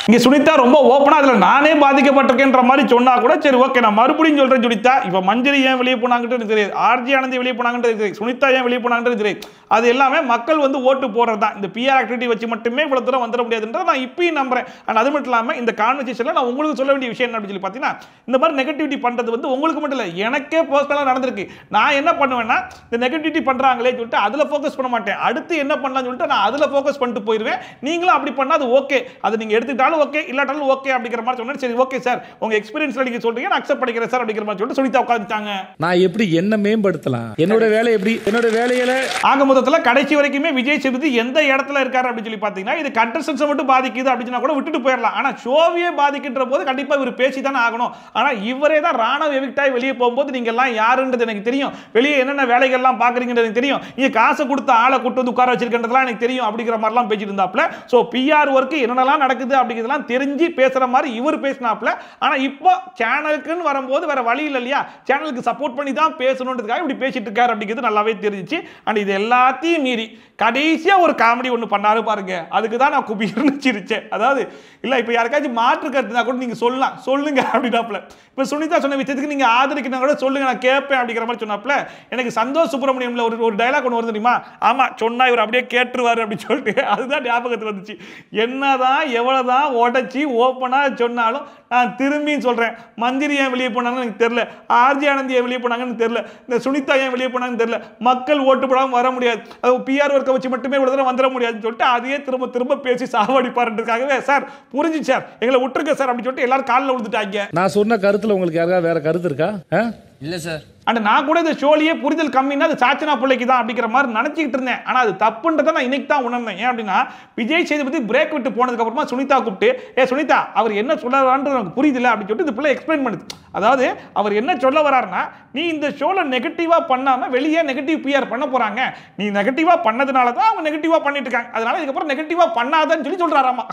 இங்க சுனிதா ரொம்ப ஓப்பனா அதுல நானே பாதிக்கப்பட்டிருக்கேன்ற மாதிரி சொன்னா கூட சரி ஓகே நான் மறுபடியும் சொல்றேன். சுனிதா இப்ப மஞ்சரி ஏன் வெளியே போனாங்கன்றது தெரியாது, ஆர்ஜி ஆனந்தி வெளியே போனாங்கன்றது தெரியாது, சுனிதா ஏன் வெளியே போனாங்கன்றது தெரியாது, அது எல்லாமே மக்கள் வந்து ஓட்டு போடுறது தான். இந்த பிஆர் ஆக்டிவிட்டி வச்சு மட்டுமே இவ்வளவு தூரம் வந்துட முடியாதுன்றதை நான் இப்பயும் நம்புறேன். அண்ட் அது மட்டும் இல்லாம இந்த கான்வர்சேஷன்ல நான் உங்களுக்கு சொல்ல வேண்டிய விஷயம் என்ன அப்படின்னு சொல்லி பாத்தீங்கன்னா, இந்த மாதிரி நெகட்டிவிட்டி பண்றது வந்து உங்களுக்கு மட்டும் இல்ல எனக்கே பர்சனலா நடந்திருக்கு. நான் என்ன பண்ணுவேன்னா இந்த நெகட்டிவிட்டி பண்றாங்களே சொல்லிட்டு அதுல ஃபோக்கஸ் பண்ண மாட்டேன், அடுத்து என்ன பண்ணலாம்னு சொல்லிட்டு நான் அதுல ஃபோக்கஸ் பண்ணிட்டு போயிருவேன். நீங்களும் அப்படி பண்ணா அது ஓகே, அது நீங்க எடுத்துக்கிட்டாலும் ஓகே இல்லாட்டாலும் ஓகே அப்படிங்கிற மாதிரி சொன்னா சரி ஓகே சார் உங்க எக்ஸ்பீரியன்ஸ்ல நீங்க சொல்றீங்க நான் அக்செப்ட் பண்ணிக்கிறேன் சார் அப்படிங்கிற மாதிரி சொல்லிட்டு சுனிதா உட்கார்ந்துட்டாங்க. நான் எப்படி என்ன மேம்படுத்தலாம், என்னோட வேலை எப்படி, என்னோட வேலையில ஆக மொத்தத்துல கடைசி வரைக்குமே விஜய் சேதுபதி எந்த இடத்துல இருக்காரு அப்படின்னு சொல்லி பாத்தீங்கன்னா இது கண்டஸ்டன்ஸ் மட்டும் பாதிக்குது அப்படின்னா கூட விட்டுட்டு போயிடலாம், ஆனா ஷோவே பாதிக்கின்ற போது கண்டிப்பா இவர் பேசி தானே ஆகணும். ஆனா இவரே தான் ராணவ் எவிக்ட் ஆகி வெளியே போகும்போது நீங்க எல்லாம் யாருன்றது எனக்கு தெரியும், வெளியே என்னென்ன வேலைகள் எல்லாம் பாக்குறீங்கன்றது எனக்கு தெரியும், நீங்க காசு கொடுத்த ஆளை கூட்டு வந்து உட்கார வச்சிருக்கின்றதெல்லாம் எனக்கு தெரியும் அப்படிங்கிற மாதிரி எல்லாம் பேசிட்டு இருந்தாப்ல. சோ பிஆர் ஒர்க் என்னென்னலாம் நடக்குது அப்படிங்கிறதெல்லாம் தெரிஞ்சு பேசுற மாதிரி இவர் பேசினாப்ல. ஆனா இப்போ சேனலுக்குன்னு வரும்போது வேற வழி இல்ல இல்லையா, சேனலுக்கு சப்போர்ட் பண்ணி தான் பேசணுன்றதுக்காக இப்படி பேசிட்டு இருக்காரு அப்படிங்கிறது நல்லாவே தெரிஞ்சிச்சு. அண்ட் இது எல்லாத்தையும் மீறி கடைசியா ஒரு காமெடி ஒன்று பண்ணாரு பாருங்க, அதுக்கு தான் நான் குபிர்னு சிரிச்சேன். அதாவது இல்ல இப்போ யாருக்காச்சும் மாற்று கருத்துனா கூட நீங்க சொல்லலாம், சொல்லுங்க அப்படின்னாப்ல. இப்போ சுனிதா சொன்ன விஷயத்துக்கு நீங்க ஆதரிக்கணும் கூட சொல்லுங்க நான் கேட்பேன் அப்படிங்கிற மாதிரி சொன்னாப்ல. எனக்கு சந்தோஷ் சுப்ரமணியம்ல ஒரு டயலாக் ஒன்று வருது தெரியுமா, ஆமா சொன்னா இவர் அப்படியே கேட்டுருவாரு அப்படின்னு சொல்லிட்டு அதுதான் ஞாபகத்துக்கு வந்துச்சு. என்னதான் எவ்வளவுதான் உடச்சி ஓப்பனா சொன்னாலும் நான் திரும்பி சொல்றேன், மந்திரி ஏன் வெளியே போனாங்கன்னு எனக்கு தெரியல, ஆர்ஜி ஆனந்தி ஏன் வெளியே போனாங்கன்னு தெரியல, இந்த சுனிதா ஏன் வெளியே போனாங்கன்னு தெரியல, மக்கள் ஓட்டு போடாம வர முடியாது, அது பிஆர் ஒர்க்கை வச்சு மட்டுமே இவ்வளவு தூரம் வந்துட முடியாதுன்னு சொல்லிட்டு அதையே திரும்ப திரும்ப பேசி சாவடிப்பாருன்றதுக்காகவே சார் புரிஞ்சு சார் எங்களை விட்டுருக்க சார் அப்படின்னு சொல்லிட்டு எல்லாரும் காலில் விழுந்துட்டாங்க. நான் சொன்ன கருத்துல உங்களுக்கு யாராவது வேற கருத்து இருக்கா? இல்ல சார். அண்ட் நான் கூட இந்த ஷோலியே புரிதல் கம்மின்னா அது சாச்சனா பிள்ளைக்கு தான் அப்படிங்கிற மாதிரி நினைச்சிட்டு இருந்தேன். ஆனா அது தப்புன்றதை நான் இன்னைக்கு தான் உணர்ந்தேன். ஏன் அப்படின்னா விஜய் சேதுபதி பிரேக் விட்டு போனதுக்கு அப்புறமா சுனிதா கூப்பிட்டு சுனிதா அவர் என்ன சொல்ல வரான்றது எனக்கு புரியுதுல அப்படின்னு சொல்லிட்டு இந்த பிள்ளை எக்ஸ்பிளைன் பண்ணுது. அதாவது அவர் என்ன சொல்ல வராருன்னா, நீ இந்த ஷோல நெகட்டிவா பண்ணாம வெளியே நெகட்டிவ் பிஆர் பண்ண போறாங்க, நீ நெகட்டிவா பண்ணதுனால தான் அவங்க நெகட்டிவா பண்ணிட்டு இருக்காங்க, அதனால இதுக்கப்புறம் நெகட்டிவா பண்ணாதன்னு சொல்லி சொல்றாராமா.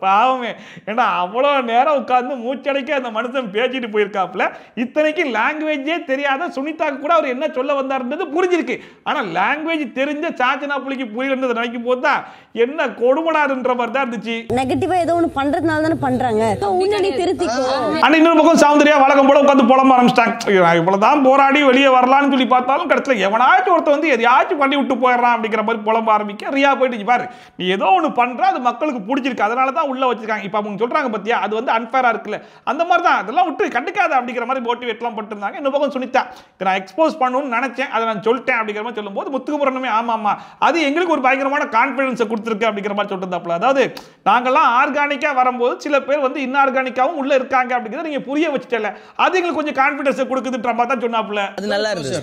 பாவமே, ஏன்னா அவ்வளோ நேரம் உட்கார்ந்து மூச்சடைக்க அந்த மனுஷன் பேசிட்டு போயிருக்காப்புல. இத்தனைக்கு லாங்குவேஜே தெரியாத சுனிதாக்கு கூட அவர் என்ன சொல்ல வந்தாருன்றது புரிஞ்சிருக்கு. ஆனா லாங்குவேஜ் தெரிஞ்ச சாச்சனா புலிக்கு புரியலன்றது நினைக்கும் போது தான் என்ன கொடுமடாதுன்ற மாதிரி தான் இருந்துச்சு. நெகட்டிவா ஏதோ ஒன்று பண்றதுனால தானே பண்றாங்க, உன்னை திருத்திக்கோ. ஆனா இன்னொரு பக்கம் சௌந்தர்யா வழக்கம் போல உட்காந்து புலம்ப ஆரம்பிச்சிட்டாங்க. இவ்வளவுதான் போராடி வெளியே வரலாம்னு சொல்லி பார்த்தாலும் கடைசியில் எவனாச்சும் ஒருத்தர் வந்து எதையாச்சும் பண்ணி விட்டு போயிடறான் அப்படிங்கிற மாதிரி புலம்ப ஆரம்பிக்க ரியா போயிட்டு பாரு, நீ ஏதோ ஒன்று பண்ற, அது மக்களுக்கு பிடிச்சிருக்கு, அதனால தான் உள்ள வச்சிருக்காங்க. இப்போ அவங்க சொல்றாங்க பத்தியா, அது வந்து அன்ஃபேரா இருக்குல்ல, அந்த மாதிரி தான் அதெல்லாம் விட்டு கண்டுக்காத அப்படிங்கிற மாதிரி மோட்டிவேட்லாம் பண்ணிருந்தாங்க. இன்னும் பக்கம் சுனிதா, நான் எக்ஸ்போஸ் பண்ணணும்னு நினைச்சேன், அதை நான் சொல்லிட்டேன் அப்படிங்கிற மாதிரி சொல்லும்போது முத்துக்குமரனுமே ஆமா அது எங்களுக்கு ஒரு பயங்கரமான கான்ஃபிடன்ஸை கொடுத்துருக்கு அப்படிங்கிற மாதிரி சொல்லிருந்தாப்புல. அதாவது நாங்கெல்லாம் ஆர்கானிக்கா வரும்போது சில பேர் வந்து இன்ஆர்கானிக்காவும் உள்ள இருக்காங்க அப்படிங்கிறத நீங்க புரிய வச்சுட்டல, அது எங்களுக்கு கொஞ்சம் கான்ஃபிடன்ஸை கொடுக்குதுன்ற மாதிரி தான் சொன்னாப்புல. அது நல்லா இருந்துச்சு,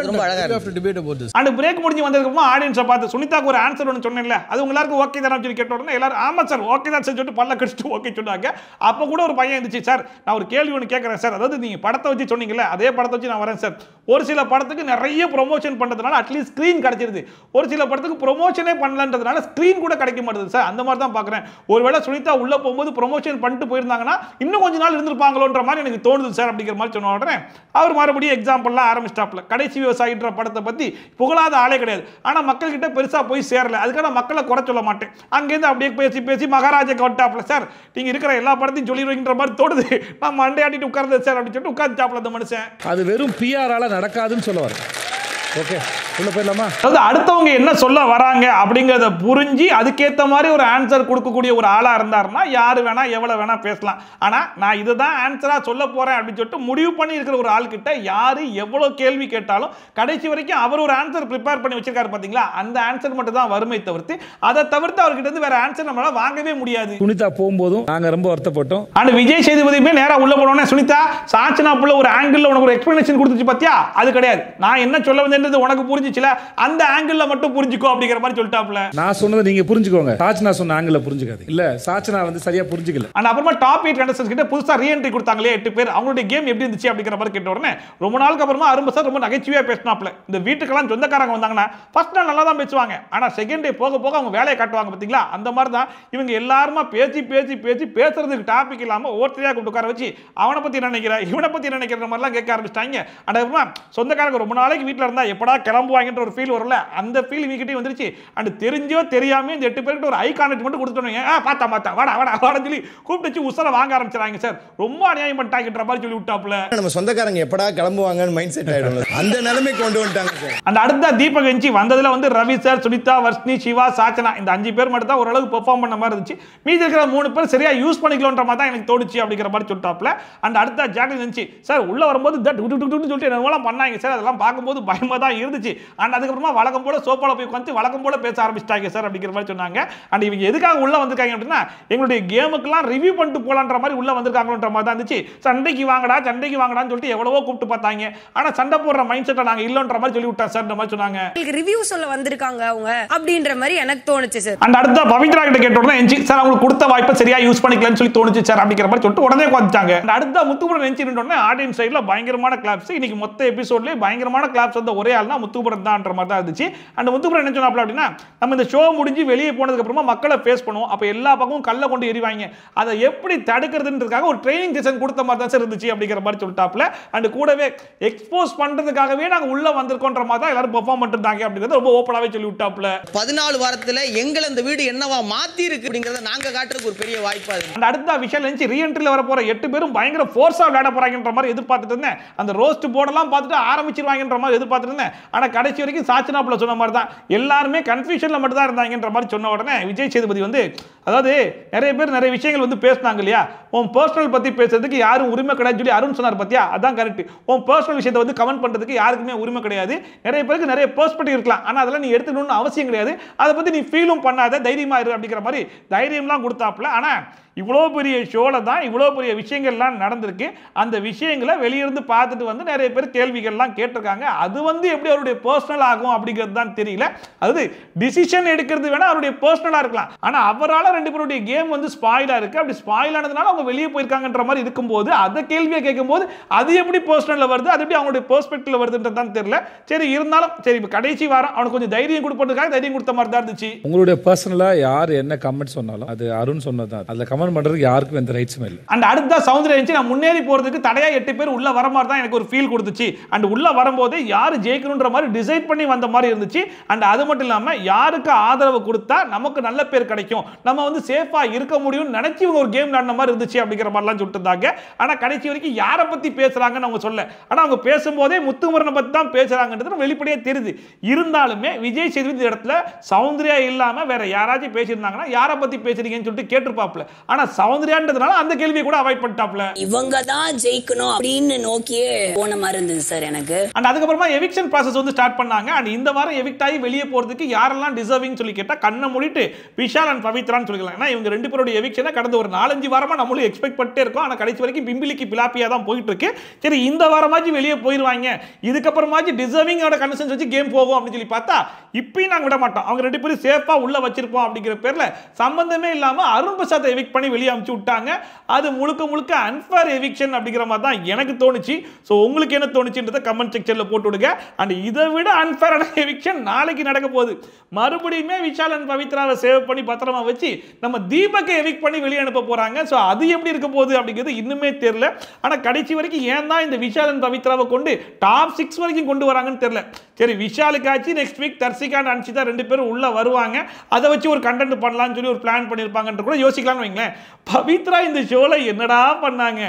ரொம்ப அழகா இருந்துச்சு. அந்த பிரேக் முடிஞ்சு வந்ததுக்கு அப்புறம் ஆடியன்ஸை பார்த்து சுனிதாக்கு ஒரு ஆன்சர் ஒன்று சொன்னேன்ல, அது எல்லாருக்கும் ஓகே தானே சொல்லி கேட்ட உடனே எல்லாரும் ஆமா சார் ஓகே தான் சார் சொல்லிட்டு பல்ல கடிச்சிட்டு ஓகே சொன்னாங்க. அப்போ கூட ஒரு பையன் இருந்துச்சு, சார் நான் ஒரு கேள்வி ஒன்று கேட்குறேன் சார், அதாவது நீங்க படத்தை வச்சு சொன்னீங்கல்ல அதே படத்தை வச்சு நான் வரேன் சார். ஒரு சில படத்துக்கு நிறைய ப்ரொமோஷன் பண்றதுனால அட்லீஸ்ட் ஸ்கிரீன் கிடைச்சிருது, ஒரு சில படத்துக்கு ப்ரொமோஷனே பண்ணலன்றதுனால ஸ்கிரீன் கூட கிடைக்க மாட்டேது சார், அந்த மாதிரி தான் பார்க்குறேன். ஒருவேளை சுனிதா உள்ள போகும்போது ப்ரொமோஷன் பண்ணிட்டு போயிருந்தாங்கன்னா இன்னும் கொஞ்ச நாள் இருந்திருப்பாங்களோன்ற மாதிரி எனக்கு தோணுது சார் அப்படிங்கிற மாதிரி சொன்ன உடனே அவர் மறுபடியும் எக்ஸாம்பிள்லாம் ஆரம்பிச்சிட்டாப்ல. கடைசி விவசாயின்ற படத்தை பத்தி புகழாத ஆளே கிடையாது, ஆனால் மக்கள்கிட்ட பெருசா போய் சேரல, அதுக்காக மக்களை குறை சொல்ல மாட்டேன். அங்கேருந்து அப்படியே பேசி பேசி மகாராஜா கவட்டாப்ல, சார் நீங்க இருக்கிற எல்லா படத்தையும் சொல்லிடுவீங்கன்ற மாதிரி தோடுது, நான் மண்டையாட்டிட்டு உட்கார்ந்து சார் அப்படின்னு சொல்லிட்டு உட்கார்ந்து அந்த மனுஷன். அது வெறும் பிஆரால நடக்காதுன்னு சொல்ல வர. ஓகே, உள்ள போயிடலாமா? அதாவது அடுத்தவங்க என்ன சொல்ல வராங்க அப்படிங்கிறத புரிஞ்சு அதுக்கேற்ற மாதிரி ஒரு ஆன்சர் கொடுக்கக்கூடிய ஒரு ஆளா இருந்தாருன்னா யாரு வேணா எவ்வளவு வேணா பேசலாம். ஆனா நான் இதுதான் ஆன்சரா சொல்ல போறேன் அப்படின்னு சொல்லிட்டு முடிவு பண்ணி இருக்கிற ஒரு ஆள் கிட்ட யாரு எவ்வளவு கேள்வி கேட்டாலும் கடைசி வரைக்கும் அவர் ஒரு ஆன்சர் ப்ரிப்பேர் பண்ணி வச்சிருக்காரு பாத்தீங்களா, அந்த ஆன்சர் மட்டும் தான் வருமே தவிர்த்து அதை தவிர்த்து அவர்கிட்ட இருந்து வேற ஆன்சர் நம்மளால வாங்கவே முடியாது. சுனிதா போகும்போதும் நாங்க ரொம்ப வருத்தப்பட்டோம். ஆனா விஜய் சேதுபதியுமே நேரா உள்ள போனோம்னா சுனிதா சாச்சனா புள்ள ஒரு ஆங்கிள் உனக்கு ஒரு எக்ஸ்பிளனேஷன் கொடுத்துச்சு பாத்தியா, அது கிடையாது, நான் என்ன சொல்ல வந்தேன் உனக்கு புரிஞ்சிச்சுல, அந்த ஆங்கிள் மட்டும் புரிஞ்சுக்கோ அப்படிங்கிற மாதிரி சொல்லிட்டாப்ல. நான் சொன்னதை நீங்க புரிஞ்சுக்கோங்க, சாச்சனா சொன்ன ஆங்கிள் புரிஞ்சுக்காது. இல்ல சாச்சனா வந்து சரியா புரிஞ்சுக்கல. அண்ட் அப்புறமா டாப் 8 கண்டஸ்டன்ட்ஸ் கிட்ட புதுசா ரீஎன்ட்ரி கொடுத்தாங்களே 8 பேர், அவங்களுடைய கேம் எப்படி இருந்துச்சு அப்படிங்கிற மாதிரி கேட்ட உடனே ரொம்ப நாளுக்கு அப்புறமா அரும்பு சார் ரொம்ப நகைச்சுவையா பேசினாப்ல. இந்த வீட்டுக்கெல்லாம் சொந்தக்காரங்க வந்தாங்கன்னா ஃபர்ஸ்ட் நாள் நல்லா தான் பேசுவாங்க, ஆனா செகண்ட் டே போக போக அவங்க வேலையை காட்டுவாங்க பாத்தீங்களா, அந்த மாதிரி தான் இவங்க எல்லாருமா பேசி பேசி பேசி பேசுறதுக்கு டாபிக் இல்லாம ஒவ்வொருத்தரையா கூப்பிட்டு உட்கார வச்சு அவனை பத்தி நினைக்கிற இவனை பத்தி நினைக்கிற மாதிரிலாம் கேட்க ஆரம்பிச்சிட்டாங்க. அண்ட் அப்புறமா சொந்தக்காரங்க ரொம்ப நாளைக்கு வீட்டில் இருந்தா எப்படா கிளம்புவாங்கன்ற ஒரு ஃபீல் வரல, அந்த ஃபீல் இவங்கிட்டே வந்துருச்சு. அண்ட் தெரிஞ்சோ தெரியாம இந்த 8 பேருக்கு ஒரு ஐ கான்டாக்ட் மட்டும் கொடுத்துட்டோம், பார்த்தா பார்த்தா வாடா வாடா வாடன்னு சொல்லி கூப்பிட்டு உசர வாங்க ஆரம்பிச்சாங்க சார், ரொம்ப அநியாயம் பண்ணிட்டாங்கன்ற மாதிரி சொல்லி விட்டாப்ல. நம்ம சொந்தக்காரங்க எப்படா கிளம்புவாங்கன்னு மைண்ட் செட் ஆயிடும், அந்த நிலைமை கொண்டு வந்துட்டாங்க சார். அந்த அடுத்த தீபக் எஞ்சி வந்ததுல வந்து ரவி சார், சுனிதா, வர்ஷினி, சிவா, சாச்சனா இந்த 5 பேர் மட்டும் தான் ஓரளவுக்கு பெர்ஃபார்ம் பண்ண மாதிரி இருந்துச்சு. மீதி இருக்கிற 3 பேர் சரியா யூஸ் பண்ணிக்கலாம்ன்ற மாதிரி தான் எனக்கு தோணுச்சு அப்படிங்கிற மாதிரி சொல்லிட்டாப்ல. அந்த அடுத்த ஜாக்லின் எஞ்சி சார் உள்ள வரும்போது சொல்லிட்டு என்னெல்லாம் பண்ணாங்க சார், அதெல்லாம் பார்க்கும்போது பயமா தான் இருந்துச்சு. அண்ட் அதுக்கப்புறமா வழக்கம் போல சோப்பால போய் உட்காந்து வழக்கம் போல பேச ஆரம்பிச்சிட்டாங்க சார் அப்படிங்கிற மாதிரி சொன்னாங்க. அண்ட் இவங்க எதுக்காக உள்ள வந்திருக்காங்க அப்படின்னா எங்களுடைய கேமுக்கெல்லாம் ரிவ்யூ பண்ணிட்டு போலான்ற மாதிரி உள்ள வந்திருக்காங்கன்ற மாதிரி தான் இருந்துச்சு. சண்டைக்கு வாங்கடான்னு சொல்லிட்டு எவ்வளவோ கூப்பிட்டு பார்த்தாங்க, ஆனா சண்டை போடுற மைண்ட் செட்டை நாங்க இல்லன்ற மாதிரி சொல்லி விட்டா சார் மாதிரி சொன்னாங்க. ரிவ்யூ சொல்ல வந்திருக்காங்க அவங்க அப்படின்ற மாதிரி எனக்கு தோணுச்சு சார். அண்ட் அடுத்த பவித்ரா கிட்ட கேட்ட உடனே எஞ்சி சார் அவங்களுக்கு கொடுத்த வாய்ப்பை சரியா யூஸ் பண்ணிக்கலன்னு சொல்லி தோணுச்சு சார் அப்படிங்கிற மாதிரி சொல்லிட்டு உடனே உட்காந்துட்டாங்க. அண்ட் அடுத்த முத்துக்குமரன் எஞ்சி உடனே ஆடியன்ஸ் சைடுல பயங்கரமான கிளாப்ஸ். இன்னைக்கு மொத்த எபிசோட்லயே பயங்கரமான கிளாப்ஸ் வந்த ஒரே ஆள்னா முத்துக்குமரன் தான்ன்ற மாதிரி தான் இருந்துச்சு. அண்ட் முத்துக்குமரன் என்ன சொன்னாப்ல அப்படின்னா நம்ம இந்த ஷோ முடிஞ்சு வெளியே போனதுக்கு அப்புறமா மக்களை ஃபேஸ் பண்ணுவோம், அப்ப எல்லா பக்கமும் கல்ல கொண்டு எறிவாங்க, அதை எப்படி தடுக்கிறதுன்றதுக்காக ஒரு ட்ரைனிங் செஷன் கொடுத்த மாதிரி தான் சார் இருந்துச்சு அப்படிங்கிற மாதிரி சொல்லிட்டாப்ல. அண்ட் கூடவே எக்ஸ்போஸ் பண்றதுக்காகவே நாங்க உள்ள வந்திருக்கோன்ற மாதிரி தான் எல்லாரும் பெர்ஃபார்ம் பண்ணிருந்தாங்க அப்படிங்கறத ரொம்ப ஓப்பனாவே சொல்லி விட்டாப்ல. 14 வாரத்துல எங்களை இந்த வீடு என்னவா மாத்தி இருக்கு அப்படிங்கறத நாங்க காட்டுறதுக்கு ஒரு பெரிய வாய்ப்பா இருக்கு. அண்ட் அடுத்த விஷயம் லஞ்ச் ரீஎன்ட்ரில வர போற 8 பேரும் பயங்கர ஃபோர்ஸா விளையாட போறாங்கன்ற மாதிரி எதிர்பார்த்துட்டு இருந்தேன். அந்த ரோஸ்ட் போர்டெல்லாம் பார்த்துட்டு ஆரம்பிச்சிருவாங்கன்ற மாதிரி எதிர்பார்த்துட்டு இருந்தேன். ஆனா கடைசி வரைக்கும் சாச்சனாப்புல சொன்ன மாதிரி தான் எல்லாருமே கன்ஃபியூஷன்ல மட்டும் தான் இருந்தாங்கன்ற மாதிரி சொன்ன உடனே விஜய் சேதுபதி வந்து, அதாவது நிறைய பேர் நிறைய விஷயங்கள் வந்து பேசினாங்க இல்லையா, உன் பர்சனல் பத்தி பேசுறதுக்கு யாரும் உரிமை கிடையாது சொல்லி அருண் சொன்னார் பத்தியா, அதான் கரெக்ட். உன் பர்சனல் விஷயத்தை வந்து கமெண்ட் பண்றதுக்கு யாருக்குமே உரிமை கிடையாது. நிறைய பேருக்கு நிறைய பெர்ஸ்பெக்டிவ் இருக்கலாம், ஆனா அதெல்லாம் நீ எடுத்துக்கணும்னு அவசியம் கிடையாது. அதை பத்தி நீ ஃபீலும் பண்ணாத, தைரியமா இரு அப்படிங்கிற மாதிரி தைரியம்லாம் கொடுத்தாப்புல. ஆனா இவ்வளோ பெரிய ஷோல தான் இவ்வளோ பெரிய விஷயங்கள்லாம் நடந்திருக்கு. அந்த விஷயங்களை வெளியிருந்து பார்த்துட்டு வந்து நிறைய பேர் கேள்விகள்லாம் கேட்டிருக்காங்க. அது வந்து எப்படி அவருடைய பர்சனல் ஆகும் அப்படிங்கிறது தான் தெரியல. அதாவது டிசிஷன் எடுக்கிறது வேணா அவருடைய பர்சனலா இருக்கலாம், ஆனா அவரால் ரெண்டு பேருடைய கேம் வந்து ஸ்பாயிலா இருக்கு. அப்படி ஸ்பாயில் ஆனதுனால அவங்க வெளியே போயிருக்காங்கன்ற மாதிரி இருக்கும்போது அதை கேள்வியை கேட்கும்போது அது எப்படி பர்சனல்ல வருது, அது எப்படி அவங்களுடைய பெர்ஸ்பெக்டிவ்ல வருதுன்றது தான் தெரியல. சரி இருந்தாலும் சரி, இப்போ கடைசி வாரம் அவனுக்கு கொஞ்சம் தைரியம் கொடுப்பதுக்காக தைரியம் கொடுத்த மாதிரி தான் இருந்துச்சு. உங்களுடைய பர்சனலா யார் என்ன கமெண்ட் சொன்னாலும் அது அருண் சொன்னதான், அதுல கமெண்ட் பண்றதுக்கு யாருக்கும் எந்த ரைட்ஸும் இல்லை. அண்ட் அடுத்த சௌந்தர்யா இருந்துச்சு, நான் முன்னேறி போறதுக்கு தடையா 8 பேர் உள்ள வர மாதிரி தான் எனக்கு ஒரு ஃபீல் கொடுத்துச்சு. அண்ட் உள்ள வரும்போது யாரு ஜெயிக்கணும்ன்ற மாதிரி டிசைட் பண்ணி வந்த மாதிரி இருந்துச்சு. அண்ட் அது மட்டும் இல்லாம யாருக்கு ஆதரவு கொடுத்தா நமக்கு நல்ல பேர் கிடைக்கும், நம்ம வந்து சேஃபா இருக்க முடியும்னு நினைச்சு இவங்க ஒரு கேம் விளையாடின மாதிரி இருந்துச்சு அப்படிங்கிற மாதிரிலாம் சொல்லிட்டு. ஆனா கடைசி வரைக்கும் யாரை பத்தி பேசுறாங்கன்னு அவங்க சொல்ல, ஆனா அவங்க பேசும்போதே முத்துக்குமரனை பத்தி தான் பேசுறாங்கன்றது வெளிப்படையா தெரியுது. இருந்தாலுமே விஜய் சேதுபதி இடத்துல சௌந்தர்யா இல்லாம வேற யாராச்சும் பேசியிருந்தாங்கன்னா யாரை பத்தி பேசுறீங்கன்னு சொல்லிட்டு கேட்டிருப்பாப்ல. ஆனா சௌந்தர்யான்றதுனால அந்த கேள்வியை கூட அவாய்ட் பண்ணிட்டாப்ல. இவங்க தான் ஜெயிக்கணும் அப்படின்னு நோக்கியே போன மாதிரி இருந்தது சார் எனக்கு. அண்ட் அதுக்கப்புறமா எவிக்ஷன் ப்ராசஸ் வந்து ஸ்டார்ட் பண்ணாங்க. அண்ட் இந்த வாரம் எவிக்ட் ஆகி வெளியே போறதுக்கு யாரெல்லாம் டிசர்விங் சொல்லி கேட்டா கண்ணை மூடிட்டு விஷால் அண்ட் பவித்ரான்னு சொல்லிக்கலாம். ஏன்னா இவங்க ரெண்டு பேருடைய எவிக்ஷனை கடந்த ஒரு 4-5 வாரமா நம்மளும் எக்ஸ்பெக்ட் பண்ணிட்டே இருக்கோம். ஆனா கடைசி வரைக்கும் பிம்பிலிக்கு பிலாப்பியா தான் போயிட்டு இருக்கு. சரி இந்த வாரமாச்சும் வெளியே போயிருவாங்க, இதுக்கப்புறமாச்சும் டிசர்விங்கோட கண்டிஷன்ஸ் வச்சு கேம் போகும் அப்படின்னு சொல்லி பார்த்தா இப்பயும் நாங்க விட மாட்டோம், அவங்க ரெண்டு பேரும் சேஃபா உள்ள வச்சிருப்போம் அப்படிங்கிற பேர்ல சம்பந்தமே இல்லாம அருண் பிரசாத் எவிக்ட் பண்ணி வெளியே அனுப்பிச்சு விட்டாங்க. அது முழுக்க முழுக்க அன்ஃபேர் எவிக்ஷன் அப்படிங்கிற மாதிரி தான் எனக்கு தோணுச்சு. ஸோ உங்களுக்கு என்ன தோணுச்சுன்றதை கமெண்ட் செக்ஷன்ல போட்டு விடுங்க. அண்ட் இதை விட அன்ஃபேரான எவிக்ஷன் நாளைக்கு நடக்க போகுது. மறுபடியுமே விஷால் அண்ட் பவித்ராவை சேவ் பண்ணி பத்திரமா வச்சு நம்ம தீபக்கை எவிக்ட் பண்ணி வெளியே அனுப்ப போறாங்க. ஸோ அது எப்படி இருக்க போகுது அப்படிங்கிறது இன்னுமே தெரியல. ஆனா கடைசி வரைக்கும் ஏன் தான் இந்த விஷால் அண்ட் பவித்ராவை கொண்டு டாப் 6 வரைக்கும் கொண்டு வராங்கன்னு தெரியல. சரி விஷாலுக்காச்சு next week Dharshika and Anshitha ரெண்டு பேரும் உள்ள வருவாங்க, அதை வச்சு ஒரு கண்டென்ட் பண்ணலாம்னு சொல்லி ஒரு பிளான் பண்ணிருப்பாங்கன்ற கூட யோசிக்கலாம்னு வைங்களேன். பவித்ரா இந்த ஷோல என்னடா பண்ணாங்க,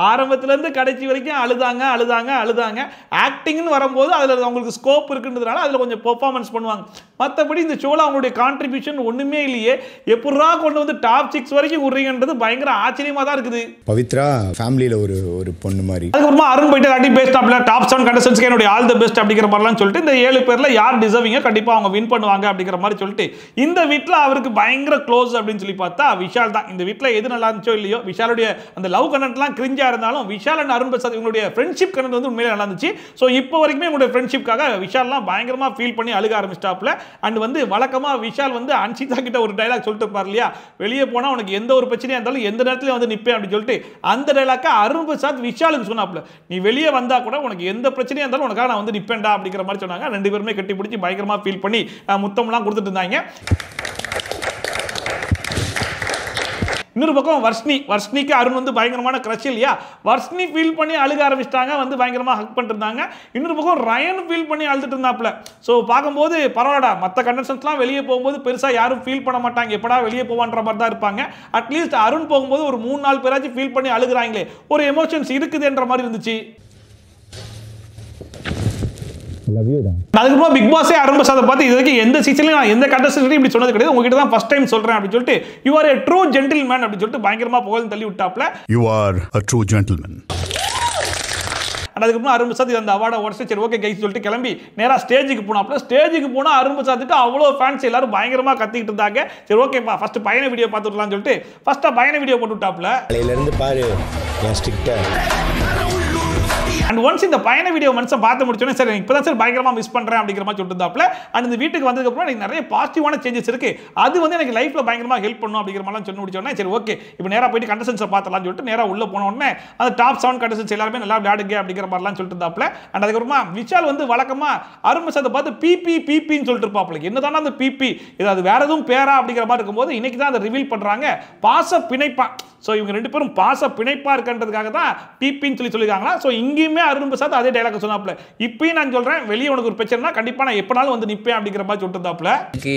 ஆரம்பத்துல இருந்து கடைசி வரைக்கும் அழுதாங்க அழுதாங்க அழுதாங்க. ஆக்டிங்னு வரும்போது அதுல அவங்களுக்கு ஸ்கோப் இருக்குன்றதுனால அதுல கொஞ்சம் பெர்ஃபார்மன்ஸ் பண்ணுவாங்க. மற்றபடி இந்த ஷோல அவங்களுடைய கான்ட்ரிபியூஷன் ஒண்ணுமே இல்லையே. எப்படா கொண்டு வந்து டாப் 6 வரைக்கும் விடுறீங்கன்றது பயங்கர ஆச்சரியமா தான் இருக்குது. பவித்ரா ஃபேமிலியில ஒரு பொண்ணு மாதிரி. அதுக்கப்புறமா அருண் போயிட்டு அடி பேஸ்டாப்ல டாப் 7 கண்டஸ்டன்ஸ்க்கு என்னுடைய ஆல் தி பெஸ்ட் அப்படிங்கிற மாதிரிலாம் சொல்லிட்டு இந்த 7 பேர்ல யார் டிசர்விங்க கண்டிப்பா அவங்க வின் பண்ணுவாங்க அப்படிங்கிற மாதிரி சொல்லிட்டு இந்த வீட்டில் அவருக்கு பயங்கர க்ளோஸ் அப்படின்னு சொல்லி பார்த்தா விஷால் தான். இந்த வீட்டில் எது நல்லா இருந்துச்சோ இல்லையோ, விஷாலுடைய அந்த லவ் கண்டென்ட்லாம் கிரிஞ்சா இருந்தாலும் விஷால் அண்ட் அருண் பிரசாத் இவங்களுடைய ஃப்ரெண்ட்ஷிப் கண்டென்ட் வந்து உண்மையிலே நல்லா இருந்துச்சு. ஸோ இப்போ வரைக்குமே இவங்களுடைய ஃப்ரெண்ட்ஷிப்காக விஷால்லாம் பயங்கரமா ஃபீல் பண்ணி அழுக ஆரம்பிச்சிட்டாப்ல. அண்ட் வந்து வழக்கமா விஷால் வந்து அன்ஷிதா கிட்ட ஒரு டைலாக் சொல்லிட்டு இருப்பார் இல்லையா, வெளியே போனா உனக்கு எந்த ஒரு பிரச்சனையா இருந்தாலும் எந்த நேரத்திலும் வந்து நிற்பேன் அப்படின்னு சொல்லிட்டு அந்த டைலாக்க அருண் பிரசாத் விஷாலுக்கு சொன்னாப்ல. நீ வெளியே வந்தா கூட உனக்கு எந்த பிரச்சனையா இருந்தாலும் உனக்காக நான் வந்து நிற்பேன்டா அப்படிங்கிற மாதிரி சொன்னாங்க. ரெண்டு பேருமே கட்டி பிடிச்சி பயங்கரமா ஃபீல் பண்ணி முத்தம்லாம் கொடுத்துட்டு இருந்தாங்க. இன்னொரு பக்கம் வர்ஷ்னிக்கு அருண் வந்து பயங்கரமான கிரஷ் இல்லையா, வர்ஷ்னி ஃபீல் பண்ணி அழுக ஆரம்பிச்சிட்டாங்க, வந்து பயங்கரமா ஹக் பண்ணிட்டு இருந்தாங்க. இன்னொரு பக்கம் ரயன் ஃபீல் பண்ணி அழுதுட்டு இருந்தாப்ல. ஸோ பார்க்கும்போது பரவாயில்லடா, மற்ற கண்டஸ்டன்ஸ்லாம் வெளியே போகும்போது பெருசாக யாரும் ஃபீல் பண்ண மாட்டாங்க, எப்படா வெளியே போவான்ற மாதிரி தான் இருப்பாங்க. அட்லீஸ்ட் அருண் போகும்போது ஒரு 3-4 பேராச்சும் ஃபீல் பண்ணி அழுகுறாங்களே, ஒரு எமோஷன்ஸ் இருக்குதுன்ற மாதிரி இருந்துச்சு. அதுக்கப்புறம் பிக் பாஸே அருண் பிரசாத் பார்த்து இதுக்கு எந்த சீசன்லயும் நான் எந்த கண்டஸ்டன்ட்லயும் இப்படி சொன்னது கிடையாது, உங்ககிட்ட தான் ஃபர்ஸ்ட் டைம் சொல்றேன் அப்படின்னு சொல்லிட்டு you are a true gentleman அப்படின்னு சொல்லிட்டு பயங்கரமா புகழ்ந்து தள்ளி விட்டாப்ல. You are a true gentleman. அதுக்கப்புறம் அருண் பிரசாத் அந்த அவார்டை உடச்சு சரி ஓகே கைஸ் சொல்லிட்டு கிளம்பி நேரா ஸ்டேஜுக்கு போனாப்ல. ஸ்டேஜுக்கு போனா அருண் பிரசாத்துக்கு அவ்வளோ ஃபேன்ஸ் எல்லாரும் பயங்கரமா கத்திக்கிட்டு இருந்தாங்க. சரி ஓகேப்பா ஃபர்ஸ்ட் பயண வீடியோ பார்த்துடலாம்னு சொல்லிட்டு ஃபர்ஸ்டா பயண வீடியோ போட்டு விட்டாப்ல. இருந்து பாரு ஸ்ட்ரிக்ட்டா. அண்ட் ஒன்ஸ் இந்த பயண வீடியோ மனுஷன் பார்த்து முடிச்சோன்னே சரி இப்போதான் சார் பயங்கரமா மிஸ் பண்றேன் அப்படிங்கிற மாதிரி சொல்லிட்டு இருந்தாப்ல. அண்ட் இந்த வீட்டுக்கு வந்ததுக்கப்புறம் எனக்கு நிறைய பாசிட்டிவான சேஞ்சஸ் இருக்கு, அது வந்து எனக்கு லைஃப்ல பயங்கரமா ஹெல்ப் பண்ணும் அப்படிங்கிற மாதிரிலாம் சொல்லி முடிச்சோன்னே சரி ஓகே இப்போ நேரா போயிட்டு கண்டஸ்டன்ஸை பார்த்தலாம்னு சொல்லிட்டு நேரா உள்ள போன உடனே அந்த டாப் 7 கண்டஸ்டன்ஸ் எல்லாருமே நல்லா விளையாடுங்க அப்படிங்கிற மாதிரிலாம் சொல்லிட்டு இருந்தாப்ல. அண்ட் அதுக்கப்புறமா விஷால் வந்து வழக்கமா அருண் பிரசாத்தை பார்த்து பிபின்னு சொல்லிட்டு இருப்பாப்ல. என்னதானே அந்த பிபி, இது அது வேற எதுவும் பேரா அப்படிங்கிற மாதிரி இருக்கும்போது இன்னைக்கு தான் அதை ரிவீல் பண்றாங்க. பாச பிணைப்பா ஸோ இவங்க ரெண்டு பேரும் பாச பிணைப்பா இருக்கின்றதுக்காக தான் பிபின்னு சொல்லியிருக்காங்களா. ஸோ இங்கேயுமே அருண் பிரசாத் அதே டைலாக் சொன்னாப்ல, இப்பயும் நான் சொல்றேன் வெளியே உனக்கு ஒரு பிரச்சனைனா கண்டிப்பா நான் எப்பனாலும் வந்து நிப்பேன் அப்படிங்கிற மாதிரி சொல்லிருந்தாப்ல.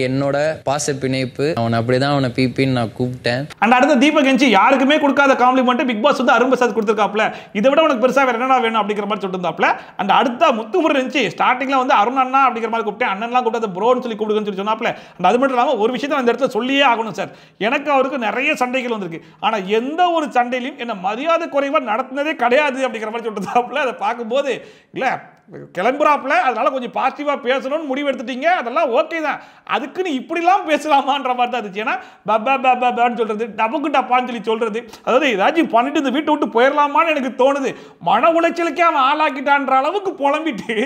என்னோட பாச பிணைப்பு அவன் அப்படிதான் அவனை பிபின்னு நான் கூப்பிட்டேன். அண்ட் அடுத்த தீபக் என்சி யாருக்குமே கொடுக்காத காம்ப்ளிமெண்ட் பிக் பாஸ் வந்து அருண் பிரசாத் கொடுத்திருக்காப்ல, இதை விட உனக்கு பெருசா வேற என்ன வேணும் அப்படிங்கிற மாதிரி சொல்லிருந்தாப்ல. அண்ட் அடுத்த முத்துமுருகன் இருந்துச்சு, ஸ்டார்டிங்ல வந்து அருண் அண்ணா அப்படிங்கிற மாதிரி கூப்பிட்டேன், அண்ணன்லாம் கூப்பிட்டு ப்ரோன்னு சொல்லி கூப்பிடுங்கன்னு சொல்லி சொன்னாப்ல. அண்ட் அது மட்டும் இல்லாமல் ஒரு விஷயத்தை அந்த இடத்துல சொல்லியே ஆகணும் சார், எனக்கு அவருக்கு நிறைய சண்டைகள் வந்திருக்கு, ஆனா எந்த ஒரு சண்டையிலையும் என்ன மரியாதை குறைவா நடத்தினதே கிடையாது அப்படிங்கிற மாதிரி சொல்லிருந்தாப்ல. அதை பார்க்கும்போது இல்ல கிளம்புறாப்புல, அதனால கொஞ்சம் பாசிட்டிவா பேசணும்னு முடிவு எடுத்துட்டீங்க, அதெல்லாம் ஓகே தான், அதுக்குன்னு இப்படிலாம் பேசலாமான்ற மாதிரி தான் இருந்துச்சு. ஏன்னா பப்பான்னு சொல்றது, டபுக்கு டப்பான்னு சொல்லி சொல்றது, அதாவது ஏதாச்சும் பண்ணிட்டு இந்த வீட்டை விட்டு போயிடலாமான்னு எனக்கு தோணுது. மன உளைச்சலுக்கே அவன் ஆளாக்கிட்டான்ற அளவுக்கு புலம்பிட்டு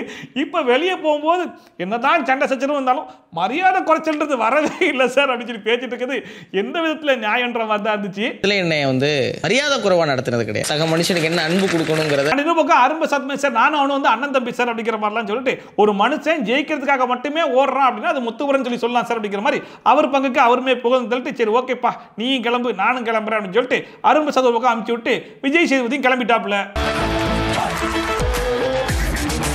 இப்ப வெளியே போகும்போது என்னதான் சண்டை சச்சரவு வந்தாலும் மரியாதை குறைச்சல்ன்றது வரவே இல்லை சார் அப்படின்னு சொல்லி பேசிட்டு இருக்குது. எந்த விதத்துல நியாயன்ற மாதிரி தான் இருந்துச்சு. இதுல என்னை வந்து மரியாதை குறைவா நடத்தினது கிடையாது, சக மனுஷனுக்கு என்ன அன்பு கொடுக்கணுங்கிறத. இன்னொரு பக்கம் அரும்பு சத்மே சார் நானும் அவனும் வந்து அண்ணன் தம்பி சார் அப்படிங்கிற மாதிரிலாம் சொல்லிட்டு ஒரு மனுஷன் ஜெயிக்கிறதுக்காக மட்டுமே ஓடுறான் அப்படின்னா அது முத்துவரன் சொல்லி சொல்லலாம் சார் அப்படிங்கிற மாதிரி அவர் பங்குக்கு அவருமே புகழ்ந்து தள்ளிட்டு சரி ஓகேப்பா நீ கிளம்பு நானும் கிளம்புறேன் அப்படின்னு சொல்லிட்டு அரும்பு சதவ பக்கம் அனுப்பிச்சு விட்டு விஜய் சேதுபதியும் கிளம்பிட்டாப்ல.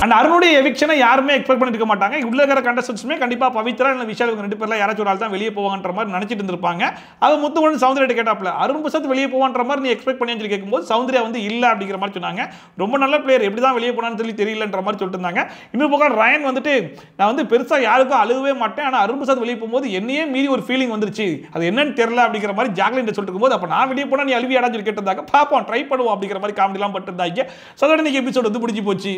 அண்ட் அருணுடைய எவிக்ஷனை யாருமே எக்ஸ்பெக்ட் பண்ணிருக்க மாட்டாங்க. உள்ள இருக்கிற கண்டஸ்டன்ட்ஸுமே கண்டிப்பா பவித்ரா இல்ல விஷால் இவங்க ரெண்டு பேர்ல யாராச்சும் ஒரு ஆள் தான் வெளியே போவாங்கன்ற மாதிரி நினைச்சிட்டு இருந்திருப்பாங்க. அது முத்துவரன் சௌந்தர்யா கேட்டாப்ல அருண் பிரசாத் வெளியே போவான்ற மாதிரி நீ எக்ஸ்பெக்ட் பண்ணி சொல்லி கேட்கும்போது சௌந்தர்யா வந்து இல்ல அப்படிங்கிற மாதிரி சொன்னாங்க. ரொம்ப நல்ல பிளேயர், எப்படி தான் வெளியே போனான்னு சொல்லி தெரியலன்ற மாதிரி சொல்லிட்டு இருந்தாங்க. இன்னொரு பக்கம் ரயன் வந்துட்டு நான் வந்து பெருசா யாருக்கும் அழுகவே மாட்டேன், ஆனா அருண் பிரசாத் வெளியே போகும்போது என்னையே மீறி ஒரு ஃபீலிங் வந்துருச்சு, அது என்னன்னு தெரியல அப்படிங்கிற மாதிரி ஜாக்லின் சொல்லிட்டு இருக்கும்போது அப்ப நான் வெளியே போனா நீ அழுவியாடான்னு சொல்லி கேட்டிருந்தாங்க. பாப்போம் ட்ரை பண்ணுவோம் அப்படிங்கிற மாதிரி காமெடி எல்லாம் பட்டிருந்தாங்க. ஸோ அதோட இன்னைக்கு எபிசோட் வந்து முடிஞ்சு போச்சு.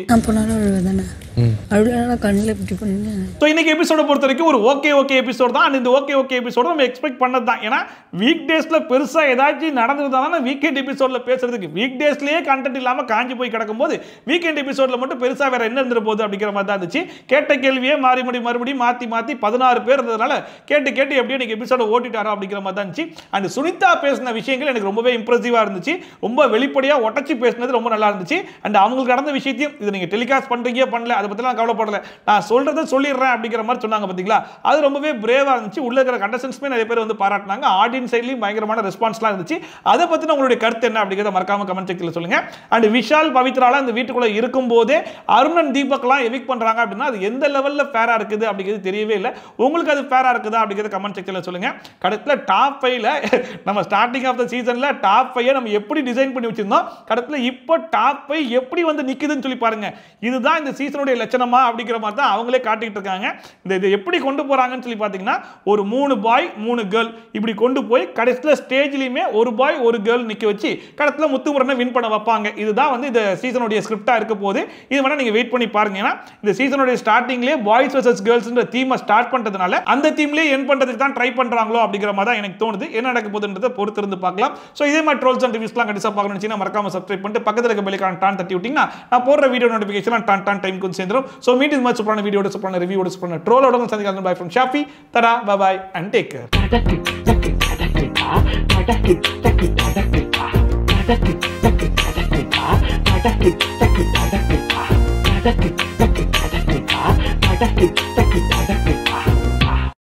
இன்னைக்கு எபிசோட பொறுத்த வரைக்கும் ஒரு ஓகே எபிசோட் தான். இந்த ஓகே எபிசோட நம்ம எக்ஸ்பெக்ட் பண்ணது தான். ஏன்னா வீக் டேஸ்ல பெருசா ஏதாச்சும் நடந்ததுதான் வீக்கெண்ட் எபிசோட்ல பேசுறதுக்கு, வீக் டேஸ்லயே கண்டென்ட் இல்லாம காஞ்சி போய் கிடக்கும் போது வீக்கெண்ட் எபிசோட்ல மட்டும் பெருசா வேற என்ன இருந்துற போகுது அப்படிங்கிற மாதிரி தான் இருந்துச்சு. கேட்ட கேள்வியே மறுபடியும் மாத்தி 16 பேர் இருந்ததுனால கேட்டு எப்படியே இன்னைக்கு எபிசோட ஓட்டிட்டாரோ அப்படிங்கிற மாதிரி தான் இருந்துச்சு. அண்ட் சுனிதா பேசின விஷயங்கள் எனக்கு ரொம்பவே இம்ப்ரெசிவா இருந்துச்சு, ரொம்ப வெளிப்படையா ஒட்டச்சி பேசினது ரொம்ப நல்லா இருந்துச்சு. அண்ட் அவங்களுக்கு நடந்த விஷயத்தையும் இது நீங்க டெலிகாஸ்ட் பண்றீங்க பண்ணல அதை பத்தி கவலைப்படல, நான் சொல்றதை சொல்லிடுறேன் அப்படிங்கிற மாதிரி சொன்னாங்க பாத்தீங்களா, அது ரொம்பவே பிரேவா இருந்துச்சு. உள்ள இருக்கிற கண்டஸ்டன்ட்ஸ்மே நிறைய பேர் வந்து பாராட்டினாங்க, ஆடியன்ஸ் சைட்லயும் பயங்கரமான ரெஸ்பான்ஸ்லாம் இருந்துச்சு. அதை பத்தின உங்களுடைய கருத்து என்ன அப்படிங்கறத மறக்காம கமெண்ட் செக்ல சொல்லுங்க. அண்ட் விஷால் பவித்ரால அந்த வீட்டுக்குள்ள இருக்கும் போதே அருணன் தீபக்லாம் எவிக் பண்றாங்க அப்படின்னா அது எந்த லெவல்ல ஃபேரா இருக்குது அப்படிங்கிறது தெரியவே இல்லை. உங்களுக்கு அது ஃபேரா இருக்குதா அப்படிங்கறத கமெண்ட் செக்ல சொல்லுங்க. கடைசில டாப் 5ல நம்ம ஸ்டார்டிங் ஆஃப் தி சீசன்ல டாப் 5 நம்ம எப்படி டிசைன் பண்ணி வச்சிருந்தோம், கடைசில இப்போ டாப் 5 எப்படி வந்து நிக்குதுன்னு சொல்லி பாருங்க. இதுதான் இந்த சீசனுடைய லட்சணமா அப்படிங்கிற மாதிரி தான் அவங்களே காட்டிட்டு இருக்காங்க. இதை எப்படி கொண்டு போறாங்கன்னு சொல்லி பாத்தீங்கன்னா ஒரு 3 பாய் 3 கேர்ள் இப்படி கொண்டு போய் கடைசில ஸ்டேஜ்லயுமே ஒரு பாய் ஒரு கேர்ள் நிக்க வச்சு கடைசில முத்துமுரனை வின் பண்ண வைப்பாங்க. இதுதான் வந்து இந்த சீசனுடைய ஸ்கிரிப்டா இருக்க போது. இது வேணா நீங்க வெயிட் பண்ணி பாருங்க. ஏன்னா இந்த சீசனுடைய ஸ்டார்டிங்லயே பாய்ஸ் வெர்சஸ் கேர்ள்ஸ்ன்ற தீமை ஸ்டார்ட் பண்றதுனால அந்த டீம்லயே என் பண்றதுக்கு தான் ட்ரை பண்றாங்களோ அப்படிங்கிற மாதிரி தான் எனக்கு தோணுது. என்ன நடக்க போகுதுன்றதை பொறுத்து இருந்து பார்க்கலாம். சோ இதே மாதிரி ட்ரோல்ஸ் அண்ட் ரிவ்யூஸ்லாம் கண்டிப்பா பார்க்கணும்னு நினைச்சீங்கன்னா மறக்காம சப்ஸ்கிரைப் பண்ணிட்டு பக்கத்துல இருக்க பெல் ஐகான் டான் தட்டி விட்டீங்கன்னா நான் போடுற வீடியோ நோட்டிஃபிகேஷன் டான் டைம் கொஞ்சம் சேர்ந்துரும். சோ மீட் இஸ் மச் சூப்பரான வீடியோட சூப்பரான ரிவ்யூவோட சூப்பரான ட்ரோலோட சந்திக்கலாம். Bye from Shafi, tada, bye and take care.